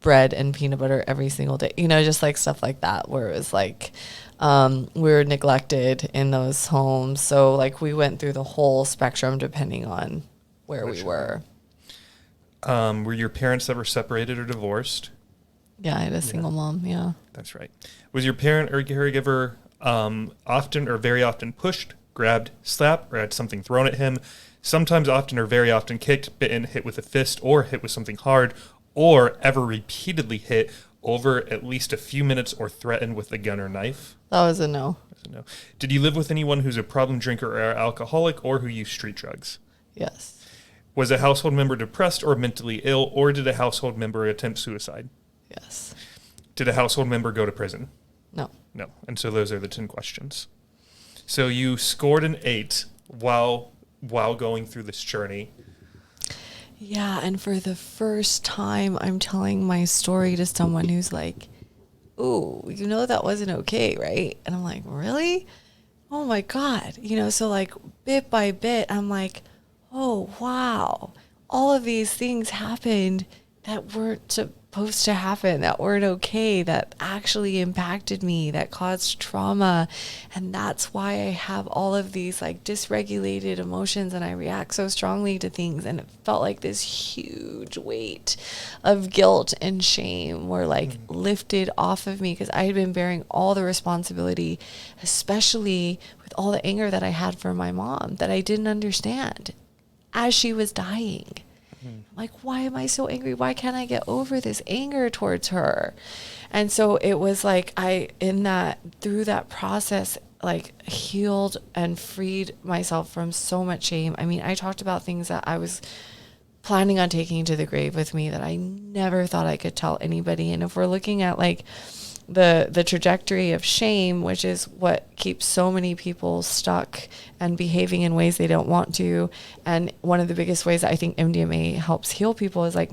bread and peanut butter every single day, just like stuff like that, where it was like, we were neglected in those homes. So like we went through the whole spectrum depending on where we were. Were your parents ever separated or divorced? Yeah, I had a single mom. Yeah. That's right. Was your parent or caregiver often or very often pushed, grabbed, slapped, or had something thrown at him? Sometimes often or very often kicked, bitten, hit with a fist, or hit with something hard, or ever repeatedly hit over at least a few minutes or threatened with a gun or knife? That was a no. No. Did you live with anyone who's a problem drinker or alcoholic or who used street drugs? Yes. Was a household member depressed or mentally ill, or did a household member attempt suicide? Yes. Did a household member go to prison? No. No. And so those are the 10 questions. So you scored an 8 while going through this journey. Yeah, and for the first time, I'm telling my story to someone who's like, ooh, that wasn't okay, right? And I'm like, really? Oh my God. So like bit by bit, I'm like, oh, wow. All of these things happened that weren't supposed to happen, that weren't okay, that actually impacted me, that caused trauma. And that's why I have all of these like dysregulated emotions and I react so strongly to things. And it felt like this huge weight of guilt and shame were like lifted off of me because I had been bearing all the responsibility, especially with all the anger that I had for my mom that I didn't understand as she was dying. Like, why am I so angry? Why can't I get over this anger towards her? And so it was like through that process, like healed and freed myself from so much shame. I mean, I talked about things that I was planning on taking to the grave with me that I never thought I could tell anybody. And if we're looking at like the trajectory of shame, which is what keeps so many people stuck and behaving in ways they don't want to. And one of the biggest ways that I think MDMA helps heal people is like,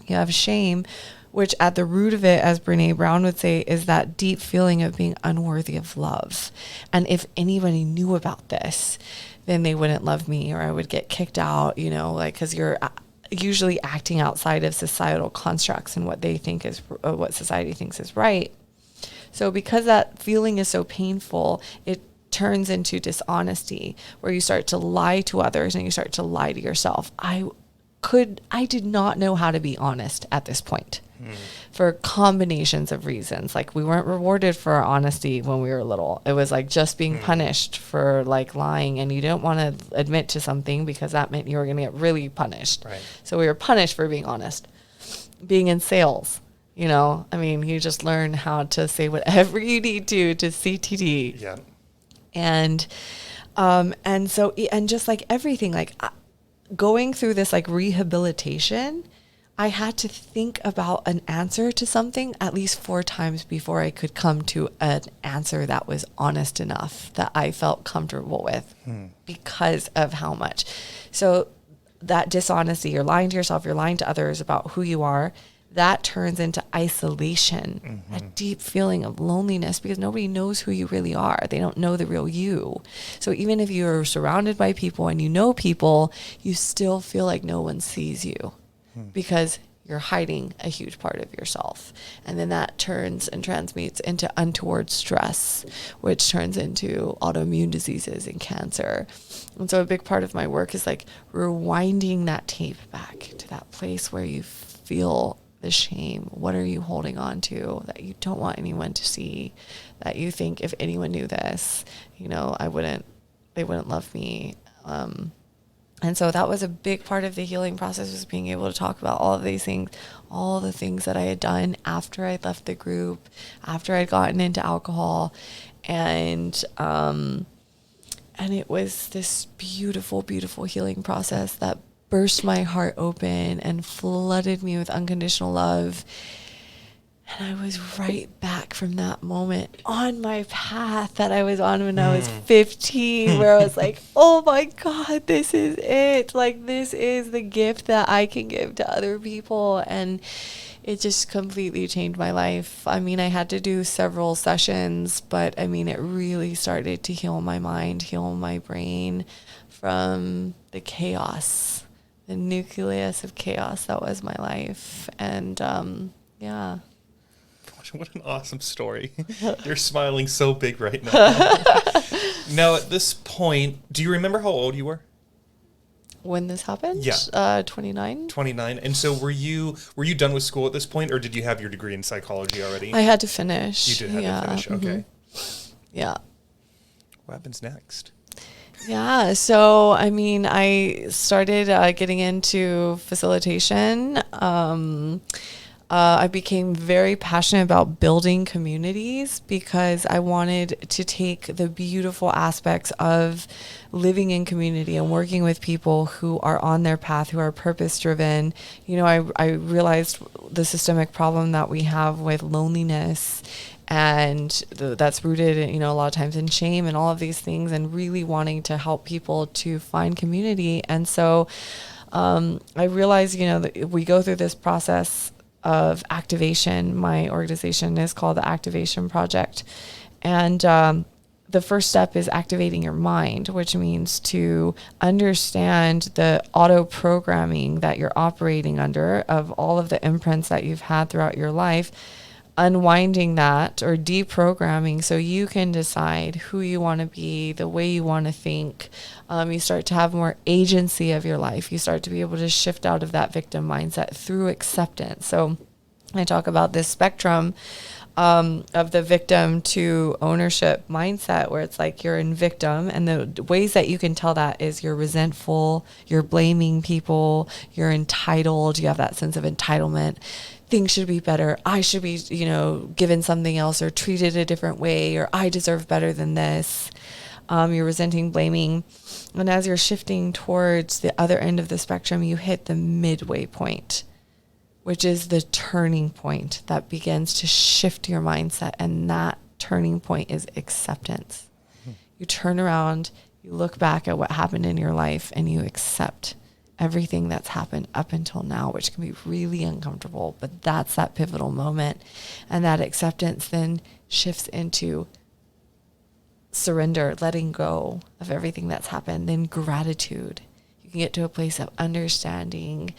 you have shame, which at the root of it, as Brene Brown would say, is that deep feeling of being unworthy of love. And if anybody knew about this, then they wouldn't love me, or I would get kicked out, you know, like, because you're usually acting outside of societal constructs and what they think is, what society thinks is right. So because that feeling is so painful, it turns into dishonesty, where you start to lie to others and you start to lie to yourself. I did not know how to be honest at this point for combinations of reasons. Like, we weren't rewarded for our honesty when we were little. It was like just being punished for like lying, and you didn't want to admit to something because that meant you were going to get really punished. Right. So we were punished for being honest. Being in sales, you know, I mean, you just learn how to say whatever you need to CTD. Yeah. And so, and just like everything, like going through this like rehabilitation, I had to think about an answer to something at least 4 times before I could come to an answer that was honest enough that I felt comfortable with because of how much. So that dishonesty, you're lying to yourself, you're lying to others about who you are, that turns into isolation, a deep feeling of loneliness, because nobody knows who you really are. They don't know the real you. So even if you're surrounded by people and you know people, you still feel like no one sees you because you're hiding a huge part of yourself. And then that turns and transmutes into untoward stress, which turns into autoimmune diseases and cancer. And so a big part of my work is like rewinding that tape back to that place where you feel the shame. What are you holding on to that you don't want anyone to see, that you think if anyone knew this, you know, they wouldn't love me. And so that was a big part of the healing process, was being able to talk about all of these things, all the things that I had done after I left the group, after I'd gotten into alcohol. And it was this beautiful, beautiful healing process that burst my heart open and flooded me with unconditional love. And I was right back from that moment on my path that I was on when I was 15, where I was like, oh my God, this is it. Like, this is the gift that I can give to other people. And it just completely changed my life. I mean, I had to do several sessions, but I mean, it really started to heal my mind, heal my brain from the chaos, the nucleus of chaos that was my life. And yeah. What an awesome story. You're smiling so big right now. Now, at this point, do you remember how old you were? When this happened? Yeah. 29. 29. And so were you done with school at this point, or did you have your degree in psychology already? I had to finish. You did have to finish. Okay. Yeah. What happens next? Yeah. So, I mean, I started getting into facilitation. I became very passionate about building communities because I wanted to take the beautiful aspects of living in community and working with people who are on their path, who are purpose driven. You know, I realized the systemic problem that we have with loneliness, and that's rooted, you know, a lot of times in shame and all of these things, and really wanting to help people to find community. And so I realized, you know, that we go through this process of activation. My organization is called the Activation Project. And the first step is activating your mind, which means to understand the auto programming that you're operating under of all of the imprints that you've had throughout your life, unwinding that or deprogramming so you can decide who you want to be, the way you want to think. You start to have more agency of your life. You start to be able to shift out of that victim mindset through acceptance. So I talk about this spectrum of the victim to ownership mindset, where it's like you're in victim, and the ways that you can tell that is you're resentful, you're blaming people, you're entitled, you have that sense of entitlement. Things should be better. I should be, you know, given something else or treated a different way, or I deserve better than this. You're resenting, blaming. And as you're shifting towards the other end of the spectrum, you hit the midway point, which is the turning point that begins to shift your mindset. And that turning point is acceptance. You turn around, you look back at what happened in your life, and you accept everything that's happened up until now, which can be really uncomfortable, but that's that pivotal moment. And that acceptance then shifts into surrender, letting go of everything that's happened, then gratitude. You can get to a place of understanding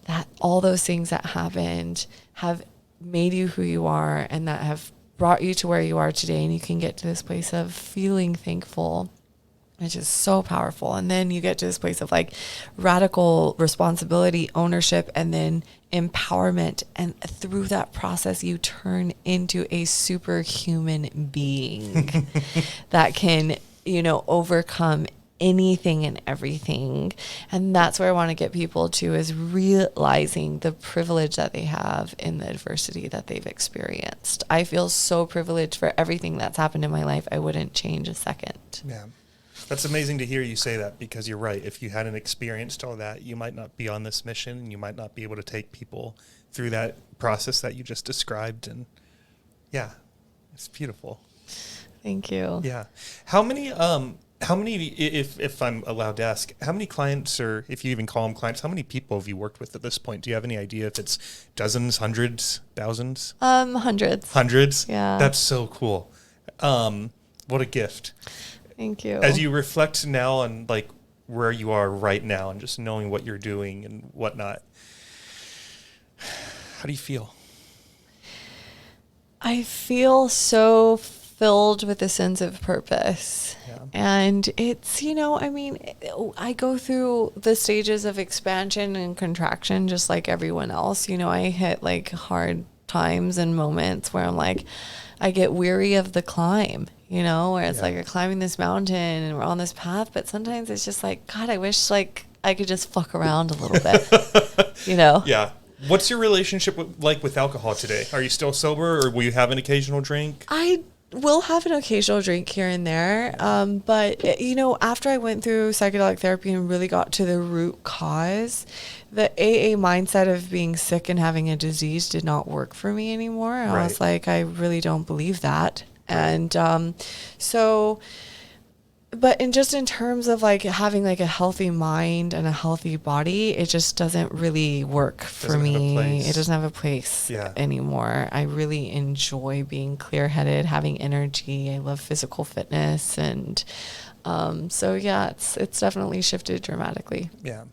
that all those things that happened have made you who you are and that have brought you to where you are today. And you can get to this place of feeling thankful, which is so powerful. And then you get to this place of like radical responsibility, ownership, and then empowerment. And through that process, you turn into a superhuman being that can, overcome anything and everything. And that's where I want to get people to, is realizing the privilege that they have in the adversity that they've experienced. I feel so privileged for everything that's happened in my life. I wouldn't change a second. Yeah. That's amazing to hear you say that, because you're right. If you hadn't experienced all that, you might not be on this mission, and you might not be able to take people through that process that you just described. And yeah, it's beautiful. Thank you. Yeah. How many, if I'm allowed to ask, how many clients, or if you even call them clients, how many people have you worked with at this point? Do you have any idea if it's dozens, hundreds, thousands? Hundreds. Hundreds? Yeah. That's so cool. What a gift. Thank you. As you reflect now on like where you are right now and just knowing what you're doing and whatnot, how do you feel? I feel so filled with a sense of purpose. Yeah. And it's, I go through the stages of expansion and contraction just like everyone else. I hit like hard times and moments where I'm like, I get weary of the climb, where it's like you're climbing this mountain and we're on this path, but sometimes it's just like, God, I wish like I could just fuck around a little bit, Yeah. What's your relationship with alcohol today? Are you still sober, or will you have an occasional drink? I will have an occasional drink here and there. But after I went through psychedelic therapy and really got to the root cause, the AA mindset of being sick and having a disease did not work for me anymore. I was like, I really don't believe that. And but in terms of like having like a healthy mind and a healthy body, it just doesn't really work for me. It doesn't have a place anymore. I really enjoy being clear-headed, having energy. I love physical fitness. And it's definitely shifted dramatically. Yeah.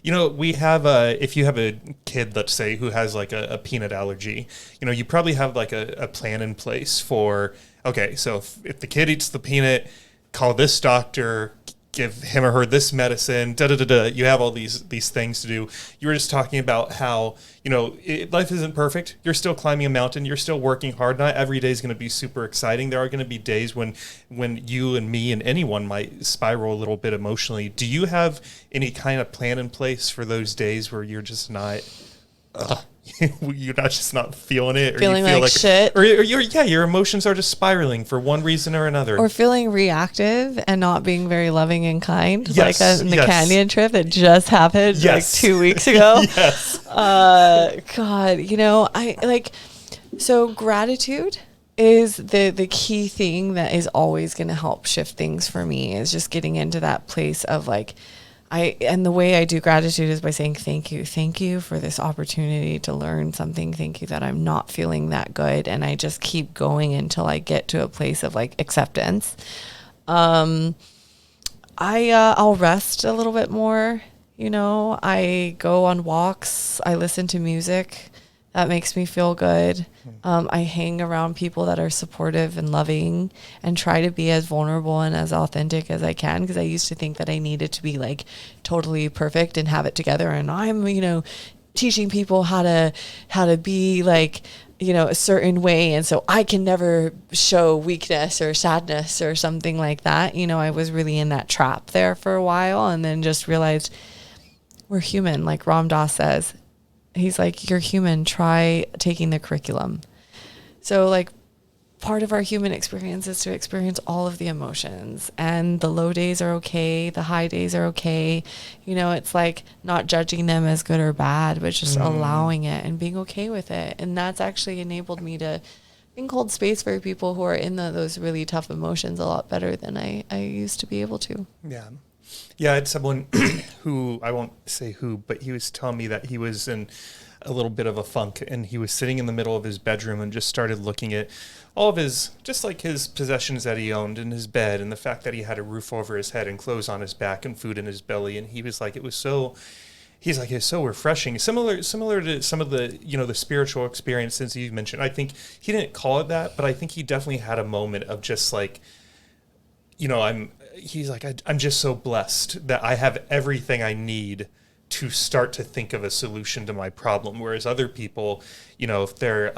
We have if you have a kid, let's say, who has like a peanut allergy, you probably have like a plan in place for, okay, so if the kid eats the peanut, call this doctor, give him or her this medicine, You have all these things to do. You were just talking about how, life isn't perfect. You're still climbing a mountain. You're still working hard. Not every day is going to be super exciting. There are going to be days when you and me and anyone might spiral a little bit emotionally. Do you have any kind of plan in place for those days where you're just not... you're not feeling it, or feeling you feel like shit, or your emotions are just spiraling for one reason or another, or feeling reactive and not being very loving and kind, yes, like in the canyon trip that just happened like 2 weeks ago. Yes. God, I like, so gratitude is the key thing that is always going to help shift things for me, is just getting into that place of like, and the way I do gratitude is by saying, thank you for this opportunity to learn something. Thank you that I'm not feeling that good. And I just keep going until I get to a place of like acceptance. I'll rest a little bit more. I go on walks. I listen to music. That makes me feel good. I hang around people that are supportive and loving, and try to be as vulnerable and as authentic as I can, because I used to think that I needed to be like totally perfect and have it together. And I'm, teaching people how to be like, a certain way. And so I can never show weakness or sadness or something like that. I was really in that trap there for a while, and then just realized we're human. Like Ram Dass says, he's like, you're human, try taking the curriculum. So like part of our human experience is to experience all of the emotions, and the low days are okay. The high days are okay. You know, it's like not judging them as good or bad, but just allowing it and being okay with it. And that's actually enabled me to, I think, hold space for people who are in those really tough emotions a lot better than I used to be able to. Yeah. Yeah, I had someone who, I won't say who, but he was telling me that he was in a little bit of a funk, and he was sitting in the middle of his bedroom and just started looking at all of his, just like his possessions that he owned, in his bed, and the fact that he had a roof over his head and clothes on his back and food in his belly. And he was like, it was so, he's like, it's so refreshing. Similar to some of the, you know, the spiritual experiences you mentioned. I think he didn't call it that, but I think he definitely had a moment of just like, you know, he's like, I'm just so blessed that I have everything I need to start to think of a solution to my problem. Whereas other people, you know, if they're,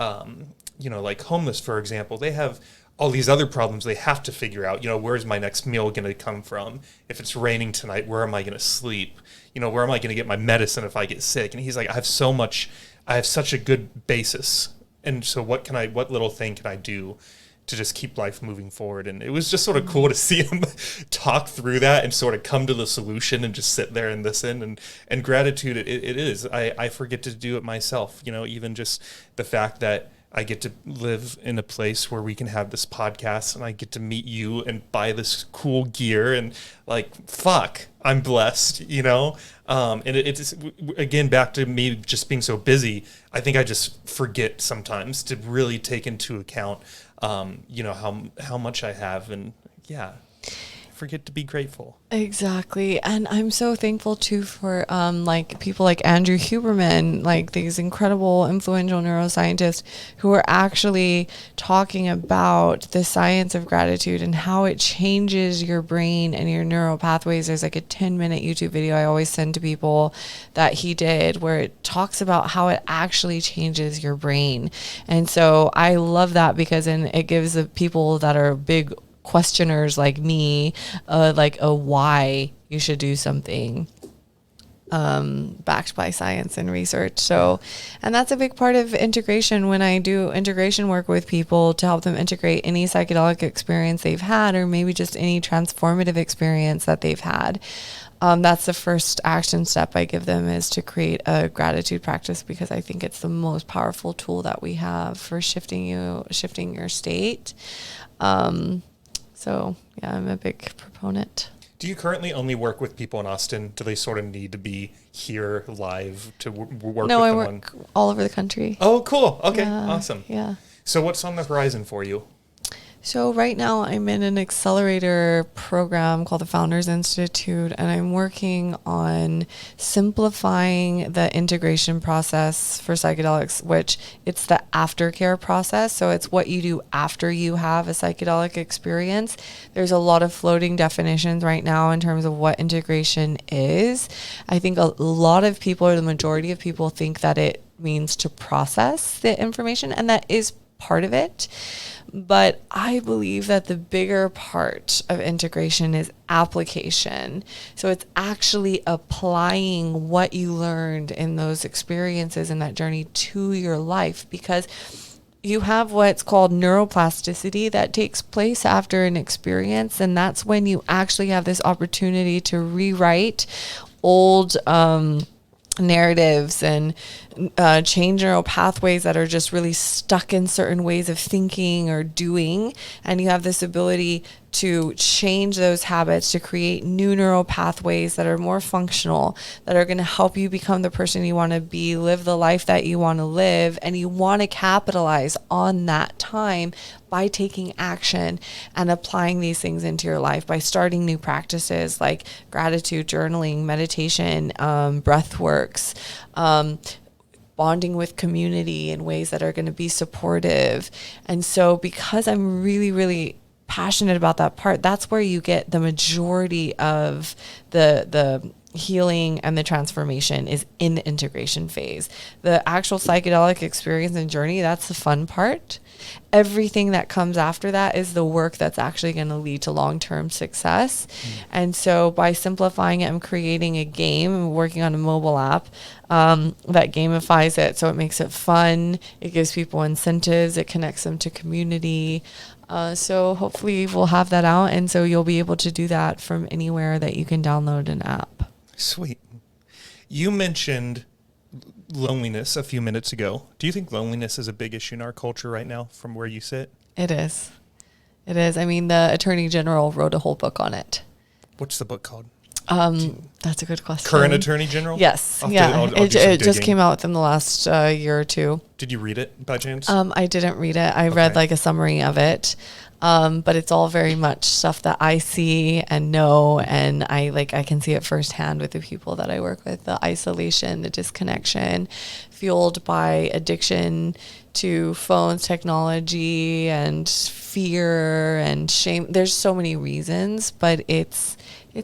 you know, like homeless, for example, they have all these other problems they have to figure out. You know, where's my next meal going to come from? If it's raining tonight, where am I going to sleep? You know, where am I going to get my medicine if I get sick? And he's like, I have such a good basis. And so what little thing can I do to just keep life moving forward? And it was just sort of cool to see him talk through that and sort of come to the solution and just sit there and listen. And gratitude, it is. I forget to do it myself, you know, even just the fact that I get to live in a place where we can have this podcast and I get to meet you and buy this cool gear, and like, fuck, I'm blessed, you know? And it's, again, back to me just being so busy. I think I just forget sometimes to really take into account, you know, how much I have, and forget to be grateful. Exactly. And I'm so thankful too for like people like Andrew Huberman, like these incredible influential neuroscientists who are actually talking about the science of gratitude and how it changes your brain and your neural pathways. There's like a 10-minute YouTube video I always send to people that he did where it talks about how it actually changes your brain. And so I love that because it gives the people that are big questioners like me, like a why you should do something, backed by science and research. So, and that's a big part of integration when I do integration work with people to help them integrate any psychedelic experience they've had, or maybe just any transformative experience that they've had. That's the first action step I give them, is to create a gratitude practice, because I think it's the most powerful tool that we have for shifting your state. So yeah, I'm a big proponent. Do you currently only work with people in Austin? Do they sort of need to be here live to work with them? No, I work all over the country. Oh, cool. Okay, awesome. Yeah. So what's on the horizon for you? So right now I'm in an accelerator program called the Founders Institute, and I'm working on simplifying the integration process for psychedelics, which it's the aftercare process. So it's what you do after you have a psychedelic experience. There's a lot of floating definitions right now in terms of what integration is. I think a lot of people, or the majority of people, think that it means to process the information, and that is part of it. But I believe that the bigger part of integration is application. So it's actually applying what you learned in those experiences and that journey to your life, because you have what's called neuroplasticity that takes place after an experience. And that's when you actually have this opportunity to rewrite old narratives and change neural pathways that are just really stuck in certain ways of thinking or doing. And you have this ability to change those habits to create new neural pathways that are more functional, that are going to help you become the person you want to be, live the life that you want to live. And you want to capitalize on that time by taking action and applying these things into your life, by starting new practices like gratitude, journaling, meditation, breathworks, bonding with community in ways that are going to be supportive. And so because I'm really, really passionate about that part, that's where you get the majority of the healing and the transformation is in the integration phase. The actual psychedelic experience and journey, that's the fun part. Everything that comes after that is the work that's actually going to lead to long-term success. And so by simplifying it and creating a game and working on a mobile app that gamifies it, so it makes it fun, it gives people incentives, it connects them to community. So hopefully we'll have that out, and so you'll be able to do that from anywhere that you can download an app. Sweet. You mentioned loneliness a few minutes ago. Do you think loneliness is a big issue in our culture right now from where you sit? It is. It is. I mean, the Attorney General wrote a whole book on it. What's the book called? That's a good question. Current Attorney General? Yes. I'll it just came out within the last year or two. Did you read it by chance? I didn't read it. I read like a summary of it. But it's all very much stuff that I see and know, and I can see it firsthand with the people that I work with. The isolation, the disconnection, fueled by addiction to phones, technology, and fear and shame. There's so many reasons, but it's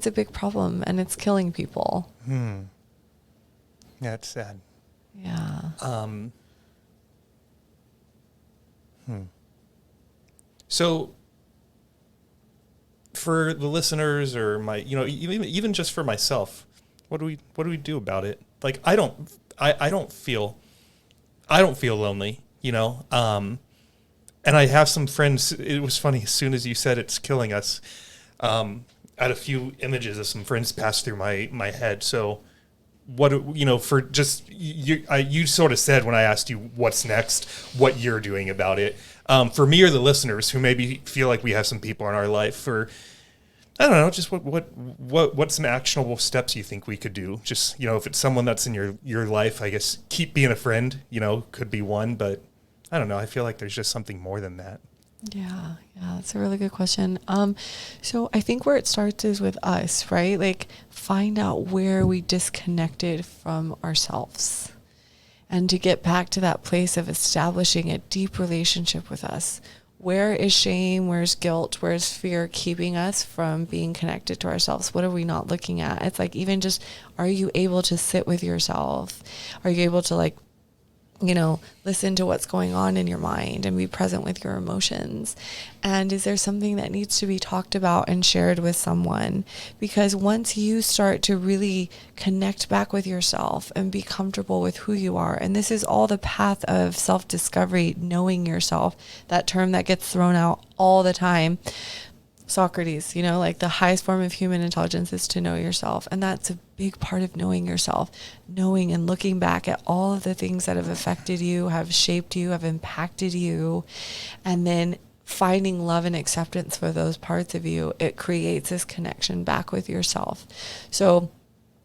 a big problem, and it's killing people. Yeah, it's sad. Yeah. So for the listeners or even just for myself, what do we do about it? Like, I don't feel lonely, and I have some friends. It was funny. As soon as you said it's killing us, I had a few images of some friends pass through my head. So for just you sort of said when I asked you what's next, what you're doing about it. For me or the listeners who maybe feel like we have some people in our life, or I don't know, just what some actionable steps you think we could do? Just, if it's someone that's in your life, I guess keep being a friend, could be one, but I don't know. I feel like there's just something more than that. Yeah, that's a really good question. So I think where it starts is with us, right? Like, find out where we disconnected from ourselves, and to get back to that place of establishing a deep relationship with us. Where is shame? Where's guilt? Where's fear keeping us from being connected to ourselves? What are we not looking at? It's like, even just, are you able to sit with yourself? Are you able to listen to what's going on in your mind and be present with your emotions? And is there something that needs to be talked about and shared with someone? Because once you start to really connect back with yourself and be comfortable with who you are, and this is all the path of self-discovery, knowing yourself, that term that gets thrown out all the time. Socrates, the highest form of human intelligence is to know yourself. And that's a big part of knowing yourself, knowing and looking back at all of the things that have affected you, have shaped you, have impacted you, and then finding love and acceptance for those parts of you. It creates this connection back with yourself. So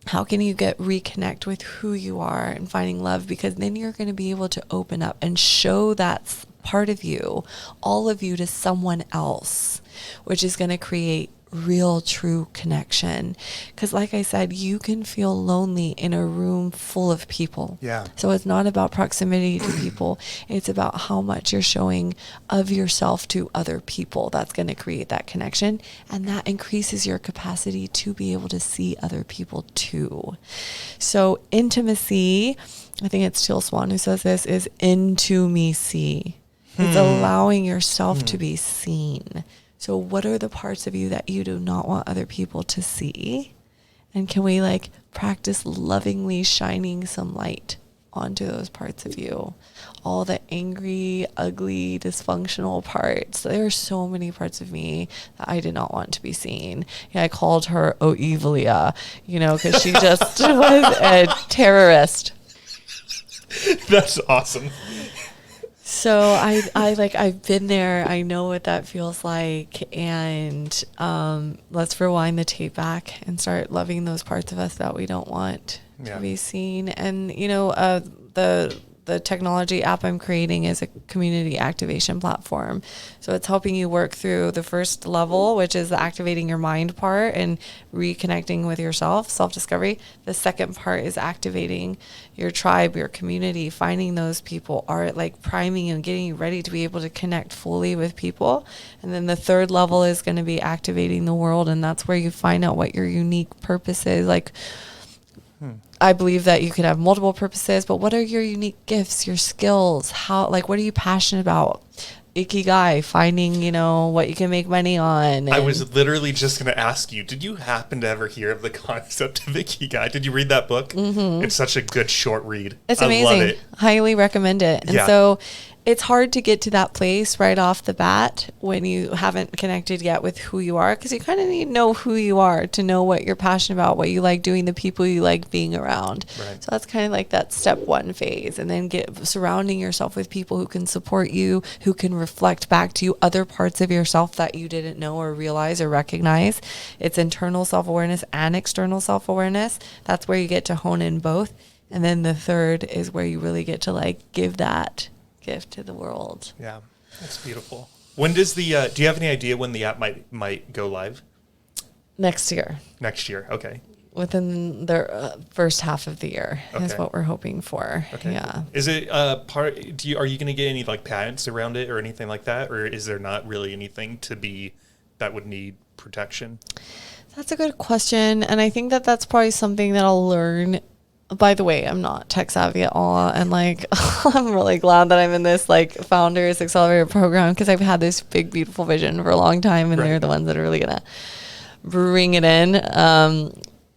how can you reconnect with who you are and finding love? Because then you're going to be able to open up and show that part of you, all of you, to someone else, which is going to create real, true connection. Because like I said, you can feel lonely in a room full of people. Yeah. So it's not about proximity to people. It's about how much you're showing of yourself to other people. That's going to create that connection. And that increases your capacity to be able to see other people too. So intimacy, I think it's Teal Swan who says this, is into me see. It's allowing yourself to be seen. So what are the parts of you that you do not want other people to see? And can we practice lovingly shining some light onto those parts of you? All the angry, ugly, dysfunctional parts. There are so many parts of me that I did not want to be seen. I called her Evelia, because she just was a terrorist. That's awesome. So I've been there. I know what that feels like. And let's rewind the tape back and start loving those parts of us that we don't want to be seen. And, the the technology app I'm creating is a community activation platform. So it's helping you work through the first level, which is the activating your mind part and reconnecting with yourself, self-discovery. The second part is activating your tribe, your community, finding those people, are like priming you and getting you ready to be able to connect fully with people. And then the third level is going to be activating the world. And that's where you find out what your unique purpose is. Like, I believe that you can have multiple purposes, but what are your unique gifts, your skills? What are you passionate about? Ikigai, finding, what you can make money on. I was literally just going to ask you, did you happen to ever hear of the concept of Ikigai? Did you read that book? Mm-hmm. It's such a good short read. It's amazing. I love it. Highly recommend it. And so it's hard to get to that place right off the bat when you haven't connected yet with who you are, because you kind of need to know who you are to know what you're passionate about, what you like doing, the people you like being around. Right. So that's kind of like that step one phase. And then surrounding yourself with people who can support you, who can reflect back to you other parts of yourself that you didn't know or realize or recognize. It's internal self-awareness and external self-awareness. That's where you get to hone in both. And then the third is where you really get to give that gift to the world. Yeah, that's beautiful. When does do you have any idea when the app might go live? Next year. Next year, okay. Within the first half of the year is what we're hoping for. Okay. Yeah. Is it are you going to get any patents around it or anything like that, or is there not really anything that would need protection? That's a good question, and I think that's probably something that I'll learn. By the way, I'm not tech savvy at all. And I'm really glad that I'm in this Founders Accelerator program, because I've had this big, beautiful vision for a long time, and they're the ones that are really going to bring it in.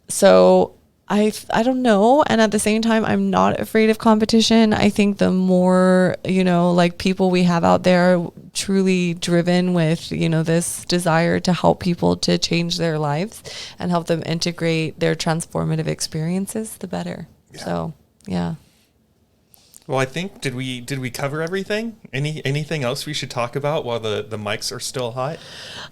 So I don't know. And at the same time, I'm not afraid of competition. I think the more, people we have out there truly driven with, this desire to help people to change their lives and help them integrate their transformative experiences, the better. Yeah. So, yeah. Well, I think, did we cover everything? Anything else we should talk about while the mics are still hot?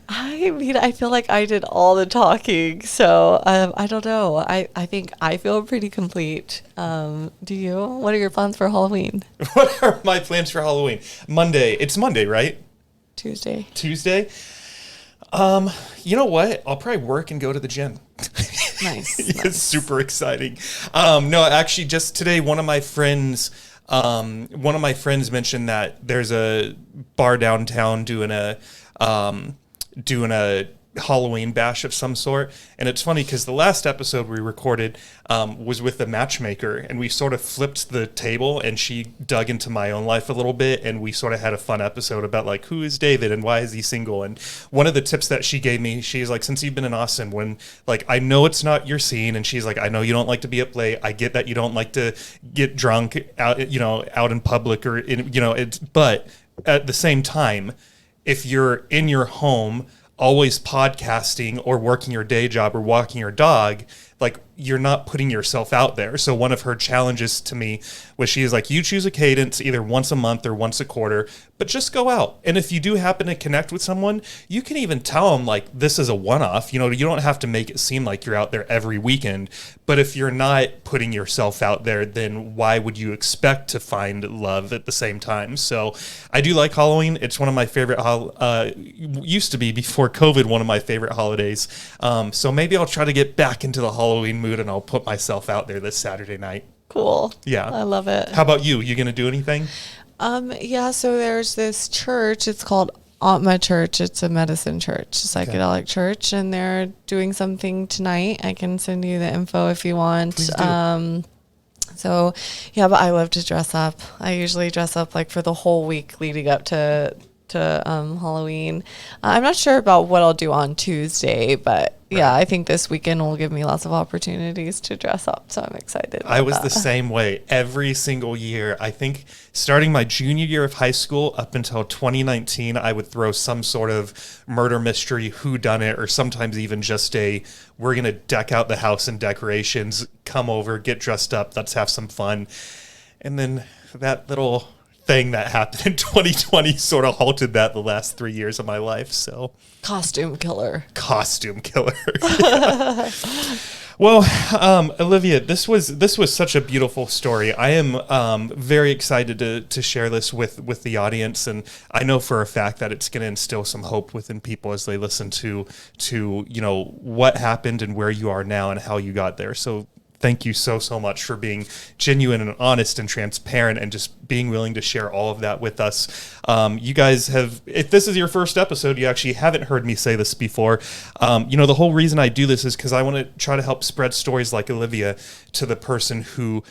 I mean, I feel like I did all the talking, so I don't know. I think I feel pretty complete. Do you? What are your plans for Halloween? What are my plans for Halloween? Monday. It's Monday, right? Tuesday. You know what? I'll probably work and go to the gym. Nice. It's super exciting. No, actually, just today, one of my friends mentioned that there's a bar downtown doing a Halloween bash of some sort. And it's funny because the last episode we recorded was with the matchmaker, and we sort of flipped the table, and she dug into my own life a little bit, and we sort of had a fun episode about who is David and why is he single. And one of the tips that she gave me, she's like, since you've been in Austin, when I know it's not your scene, and she's like, I know you don't like to be up late, I get that you don't like to get drunk out in public or but at the same time, if you're in your home always podcasting or working your day job or walking your dog, you're not putting yourself out there. So one of her challenges to me was, she is like, you choose a cadence either once a month or once a quarter, but just go out. And if you do happen to connect with someone, you can even tell them this is a one-off. You don't have to make it seem like you're out there every weekend. But if you're not putting yourself out there, then why would you expect to find love at the same time? So I do like Halloween. It's one of my favorite, used to be before COVID, one of my favorite holidays. So maybe I'll try to get back into the Halloween mood, and I'll put myself out there this Saturday night. Cool. Yeah. I love it. How about you? You going to do anything? Yeah, so there's this church. It's called Atma Church. It's a medicine church, psychedelic church, and they're doing something tonight. I can send you the info if you want. Please do. So, yeah, but I love to dress up. I usually dress up for the whole week leading up to Halloween. I'm not sure about what I'll do on Tuesday, but yeah, I think this weekend will give me lots of opportunities to dress up, so I'm excited. I was the same way every single year. I think starting my junior year of high school up until 2019, I would throw some sort of murder mystery, whodunit, or sometimes even just we're going to deck out the house in decorations, come over, get dressed up, let's have some fun. And then that little thing that happened in 2020 sort of halted that the last 3 years of my life. So costume killer. Yeah. Well, Olivia, this was such a beautiful story. I am very excited to share this with the audience, and I know for a fact that it's going to instill some hope within people as they listen to what happened and where you are now and how you got there. So thank you so much for being genuine and honest and transparent and just being willing to share all of that with us. You guys have, if this is your first episode, you actually haven't heard me say this before. The whole reason I do this is because I want to try to help spread stories like Olivia to the person who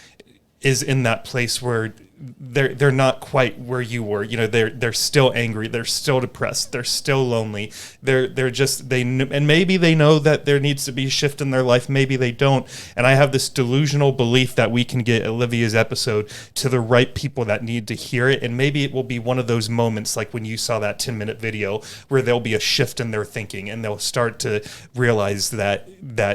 is in that place where they're not quite where you were. They're still angry, they're still depressed, they're still lonely. And maybe they know that there needs to be a shift in their life, maybe they don't. And I have this delusional belief that we can get Olivia's episode to the right people that need to hear it, and maybe it will be one of those moments like when you saw that 10-minute video where there'll be a shift in their thinking and they'll start to realize that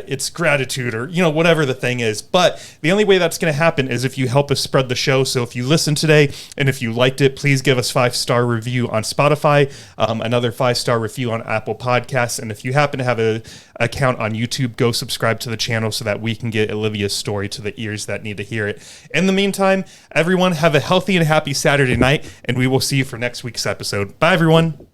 it's gratitude or whatever the thing is. But the only way that's going to happen is if you help us spread the show. So if you listen today and if you liked it, please give us 5-star review on Spotify, another 5-star review on Apple Podcasts, and if you happen to have an account on YouTube, go subscribe to the channel so that we can get Olivia's story to the ears that need to hear it. In the meantime, everyone have a healthy and happy Saturday night, and we will see you for next week's episode. Bye, everyone.